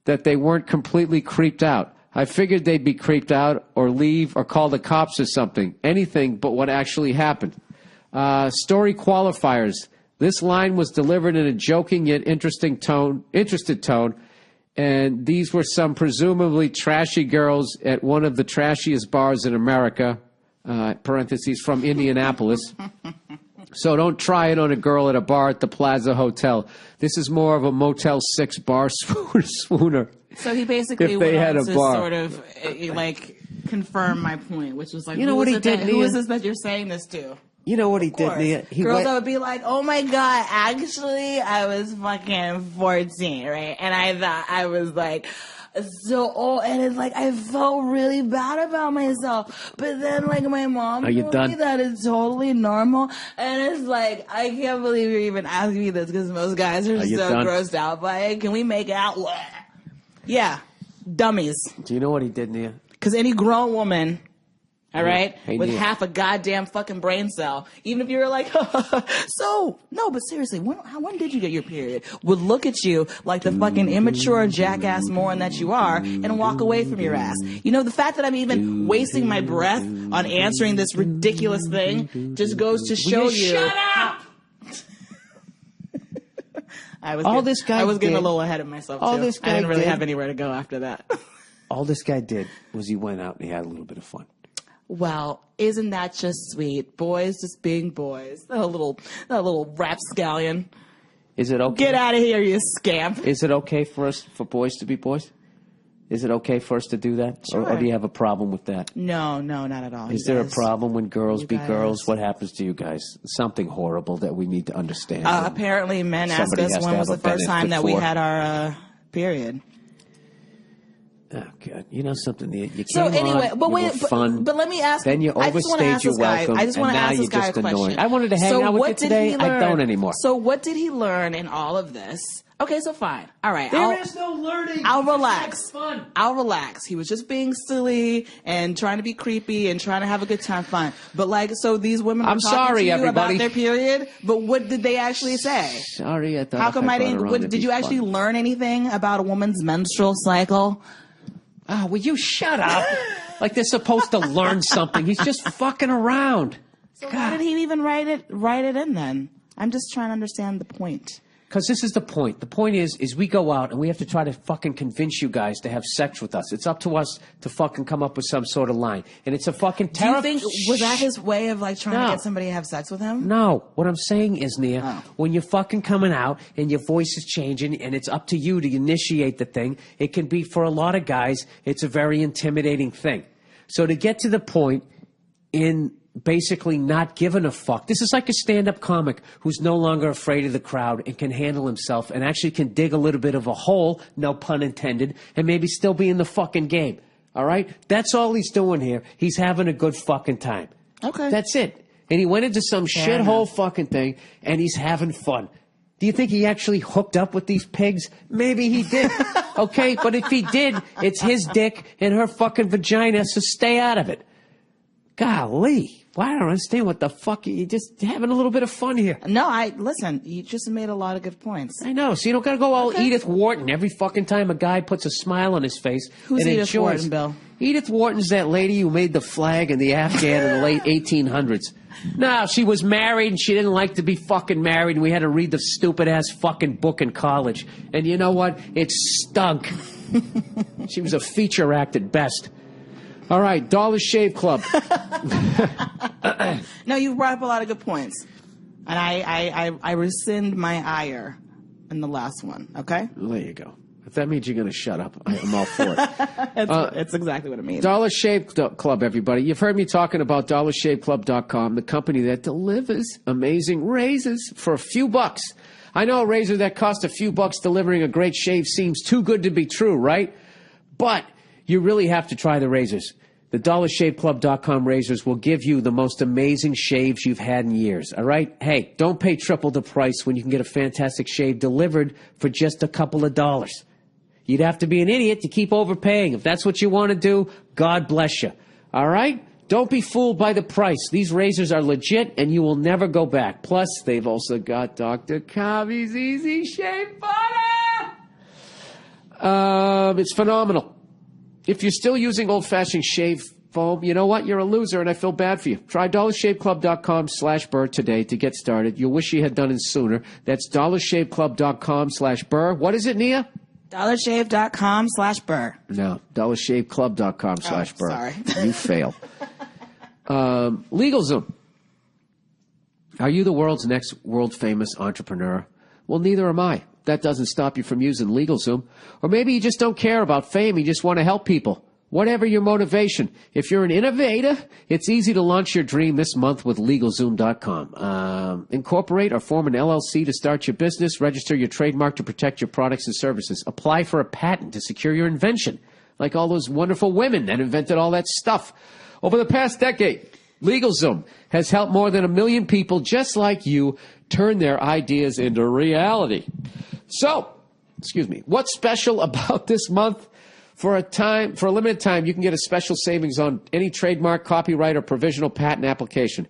that they weren't completely creeped out. I figured they'd be creeped out or leave or call the cops or something. Anything but what actually happened. Story qualifiers. This line was delivered in a joking yet interested tone, and these were some presumably trashy girls at one of the trashiest bars in America, parentheses, from Indianapolis. So don't try it on a girl at a bar at the Plaza Hotel. This is more of a Motel 6 bar swooner. So he basically went on to sort of like confirm my point, which was like, you know what he did? Who is this that you're saying this to? You know what he did, Nia? Girls that would be like, oh my God, actually, I was fucking 14, right? And I thought I was like so old, and it's like I felt really bad about myself. But then, like, my mom told me that it's totally normal, and it's like, I can't believe you're even asking me this because most guys are so grossed out by it. Can we make out? Yeah, dummies. Do you know what he did, Nia? Because any grown woman... All right? Hey, with Nia. half a goddamn fucking brain cell. Even if you were like, so, no, but seriously, when did you get your period? Would look at you like the fucking immature jackass moron that you are and walk away from your ass. You know, the fact that I'm even wasting my breath on answering this ridiculous thing just goes to show you. Shut up! I was getting a little ahead of myself, too. I didn't really have anywhere to go after that. All this guy did was he went out and he had a little bit of fun. Well, isn't that just sweet? Boys just being boys. That little rapscallion. Is it okay? Get out of here, you scamp. Is it okay for boys to be boys? Is it okay for us to do that? Sure. Or do you have a problem with that? No, not at all. Is there a problem when girls be girls? What happens to you guys? Something horrible that we need to understand. Apparently men ask us when was the first time that we had our period. Oh God! You know something? You came so anyway, but wait, fun. But let me ask. Then you overstayed your welcome. I just want to ask this guy a question. I wanted to hang out with you today. I don't anymore. So what did he learn in all of this? Okay, so fine. All right. There is no learning. I'll relax. Fun. I'll relax. He was just being silly and trying to be creepy and trying to have a good time. Fine. But like, so these women were talking to you about their period. But what did they actually say? Sorry, I thought. How come I didn't? Did you actually learn anything about a woman's menstrual cycle? Oh, will you shut up? Like they're supposed to learn something. He's just fucking around. So why did he even write it in then? I'm just trying to understand the point. Because this is the point. The point is we go out and we have to try to fucking convince you guys to have sex with us. It's up to us to fucking come up with some sort of line. And it's a fucking Do you terrible... think, was that his way of like trying No. to get somebody to have sex with him? No. What I'm saying is, Nia, Oh. when you're fucking coming out and your voice is changing and it's up to you to initiate the thing, it can be, for a lot of guys, it's a very intimidating thing. So to get to the point in basically not giving a fuck. This is like a stand-up comic who's no longer afraid of the crowd and can handle himself and actually can dig a little bit of a hole, no pun intended, and maybe still be in the fucking game. All right? That's all he's doing here. He's having a good fucking time. Okay. That's it. And he went into some Fair shithole enough. fucking thing, and he's having fun. Do you think he actually hooked up with these pigs? Maybe he did. Okay? But if he did, it's his dick and her fucking vagina, so stay out of it. Golly. Well, I don't understand what the fuck. You're just having a little bit of fun here. No, listen, you just made a lot of good points. I know. So you don't got to go all Okay. Edith Wharton every fucking time a guy puts a smile on his face. Who's and Edith enjoys. Wharton, Bill? Edith Wharton's that lady who made the flag and the Afghan in the late 1800s. No, she was married and she didn't like to be fucking married, and we had to read the stupid ass fucking book in college. And you know what? It stunk. She was a feature act at best. All right, Dollar Shave Club. No, you brought up a lot of good points. And I rescind my ire in the last one, okay? Well, there you go. If that means you're going to shut up, I'm all for it. It's exactly what it means. Dollar Shave Club, everybody. You've heard me talking about DollarShaveClub.com, the company that delivers amazing razors for a few bucks. I know a razor that costs a few bucks delivering a great shave seems too good to be true, right? But you really have to try the razors. The DollarShaveClub.com razors will give you the most amazing shaves you've had in years, all right? Hey, don't pay triple the price when you can get a fantastic shave delivered for just a couple of dollars. You'd have to be an idiot to keep overpaying. If that's what you want to do, God bless you, all right? Don't be fooled by the price. These razors are legit, and you will never go back. Plus, they've also got Dr. Kavi's Easy Shave Butter. It's phenomenal. If you're still using old-fashioned shave foam, you know what? You're a loser, and I feel bad for you. Try DollarShaveClub.com/Burr today to get started. You'll wish you had done it sooner. That's DollarShaveClub.com/Burr. What is it, Nia? DollarShave.com/Burr. No, DollarShaveClub.com/Burr. Oh, sorry. You fail. LegalZoom. Are you the world's next world-famous entrepreneur? Well, neither am I. That doesn't stop you from using LegalZoom. Or maybe you just don't care about fame. You just want to help people. Whatever your motivation, if you're an innovator, it's easy to launch your dream this month with LegalZoom.com. Incorporate or form an LLC to start your business. Register your trademark to protect your products and services. Apply for a patent to secure your invention, like all those wonderful women that invented all that stuff. Over the past decade, LegalZoom has helped more than 1 million people just like you turn their ideas into reality. So, what's special about this month? For a limited time, you can get a special savings on any trademark, copyright, or provisional patent application.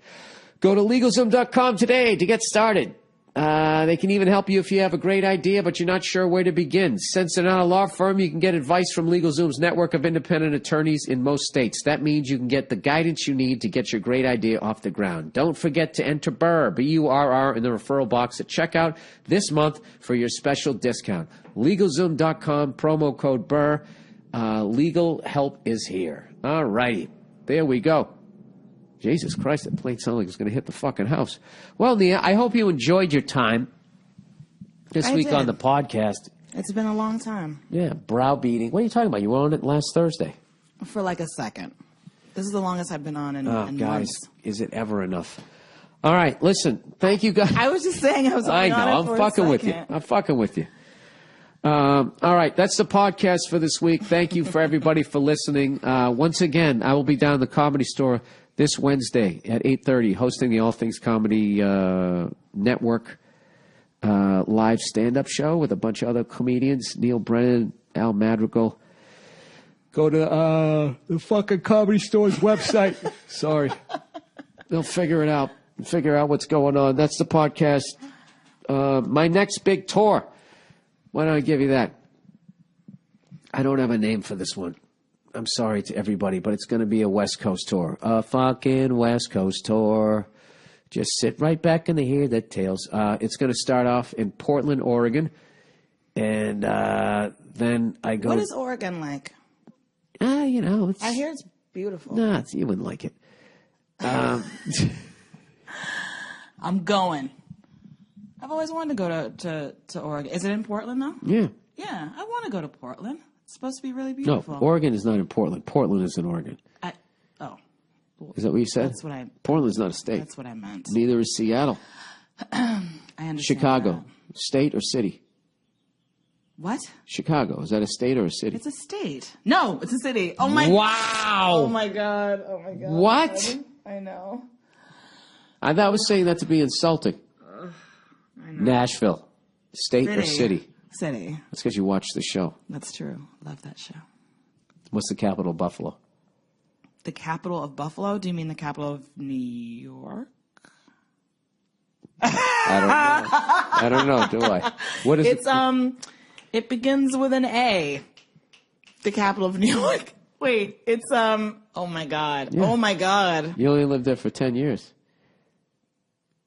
Go to LegalZoom.com today to get started. They can even help you if you have a great idea, but you're not sure where to begin. Since they're not a law firm, you can get advice from LegalZoom's network of independent attorneys in most states. That means you can get the guidance you need to get your great idea off the ground. Don't forget to enter BURR, B-U-R-R, in the referral box at checkout this month for your special discount. LegalZoom.com, promo code BURR. Legal help is here. All righty. There we go. Jesus Christ, that plane sounded like it was going to hit the fucking house. Well, Nia, I hope you enjoyed your time this I week did. on the podcast. It's been a long time. Yeah, browbeating. What are you talking about? You were on it last Thursday. For like a second. This is the longest I've been on in Oh, guys, months. is it ever enough? All right, listen, thank you guys. I was just saying I was I only on know, it I'm for a fucking with you. second. I'm fucking with you. All right, that's the podcast for this week. Thank you for everybody for listening. Once again, I will be down at the Comedy Store this Wednesday at 8:30, hosting the All Things Comedy Network live stand-up show with a bunch of other comedians, Neil Brennan, Al Madrigal. Go to the fucking Comedy Store's website. Sorry. They'll figure it out. Figure out what's going on. That's the podcast. My next big tour. Why don't I give you that? I don't have a name for this one. I'm sorry to everybody, but it's going to be a West Coast tour. A fucking West Coast tour. Just sit right back in the hair that tails. It's going to start off in Portland, Oregon. And then I go... What is Oregon like? It's... I hear it's beautiful. Nah, you wouldn't like it. I'm going. I've always wanted to go to Oregon. Is it in Portland, though? Yeah. Yeah, I want to go to Portland. It's supposed to be really beautiful. No, Oregon is not in Portland. Portland is in Oregon. Is that what you said? That's what I... Portland's not a state. That's what I meant. Neither is Seattle. I understand. Chicago, state or city? What? Chicago, is that a state or a city? It's a state. No, it's a city. Oh my... Wow! Oh my God. Oh my God. What? I know. I was saying that to be insulting. I know. Nashville, state or city? City. That's because you watched the show. That's true. Love that show. What's the capital of Buffalo? The capital of Buffalo? Do you mean the capital of New York? I don't know, do I? What is it? It begins with an A. The capital of New York. Wait, it's oh my God. Yeah. Oh my God. You only lived there for 10 years.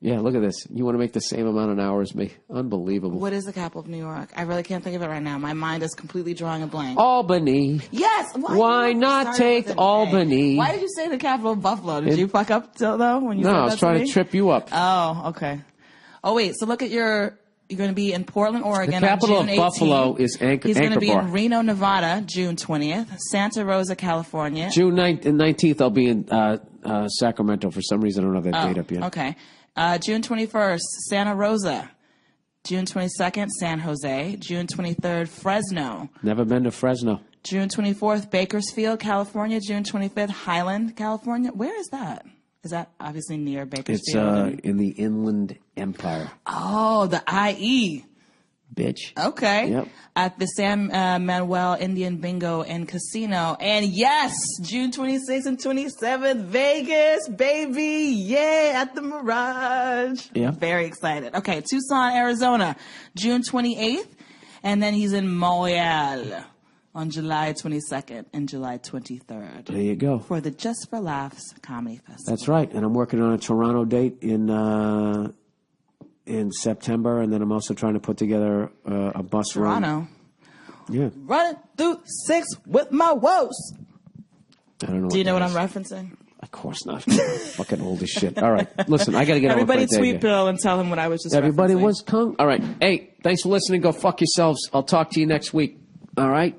Yeah, look at this. You want to make the same amount of hours as me. Unbelievable. What is the capital of New York? I really can't think of it right now. My mind is completely drawing a blank. Albany. Yes. Why not take Albany? Why did you say the capital of Buffalo? Did you fuck up though when you said that? No, I was trying to trip you up. Oh, okay. Oh, wait. So look at you're going to be in Portland, Oregon. The capital on June of 18th. Buffalo is Anchor Bar. He's going to be in Reno, Nevada, June 20th. Santa Rosa, California. June 9th and 19th, I'll be in Sacramento. For some reason, I don't have that date up yet. Okay. June 21st, Santa Rosa. June 22nd, San Jose. June 23rd, Fresno. Never been to Fresno. June 24th, Bakersfield, California. June 25th, Highland, California. Where is that? Is that obviously near Bakersfield? It's in the Inland Empire. Oh, the IE. Bitch. Okay. Yep. At the San Manuel Indian Bingo and Casino. And yes, June 26th and 27th, Vegas, baby. Yay, at the Mirage. Yeah. Very excited. Okay, Tucson, Arizona, June 28th. And then he's in Montreal on July 22nd and July 23rd. There you go. For the Just for Laughs Comedy Festival. That's right. And I'm working on a Toronto date in September, and then I'm also trying to put together a bus run. Toronto. Yeah. Running through 6 with my woes. I don't know. Do you know what I'm referencing? Of course not. Fucking old as shit. All right. Listen, I got to get Everybody on with my tweet day Bill and tell him what I was just Everybody referencing. was kung. All right. Hey, thanks for listening. Go fuck yourselves. I'll talk to you next week. All right.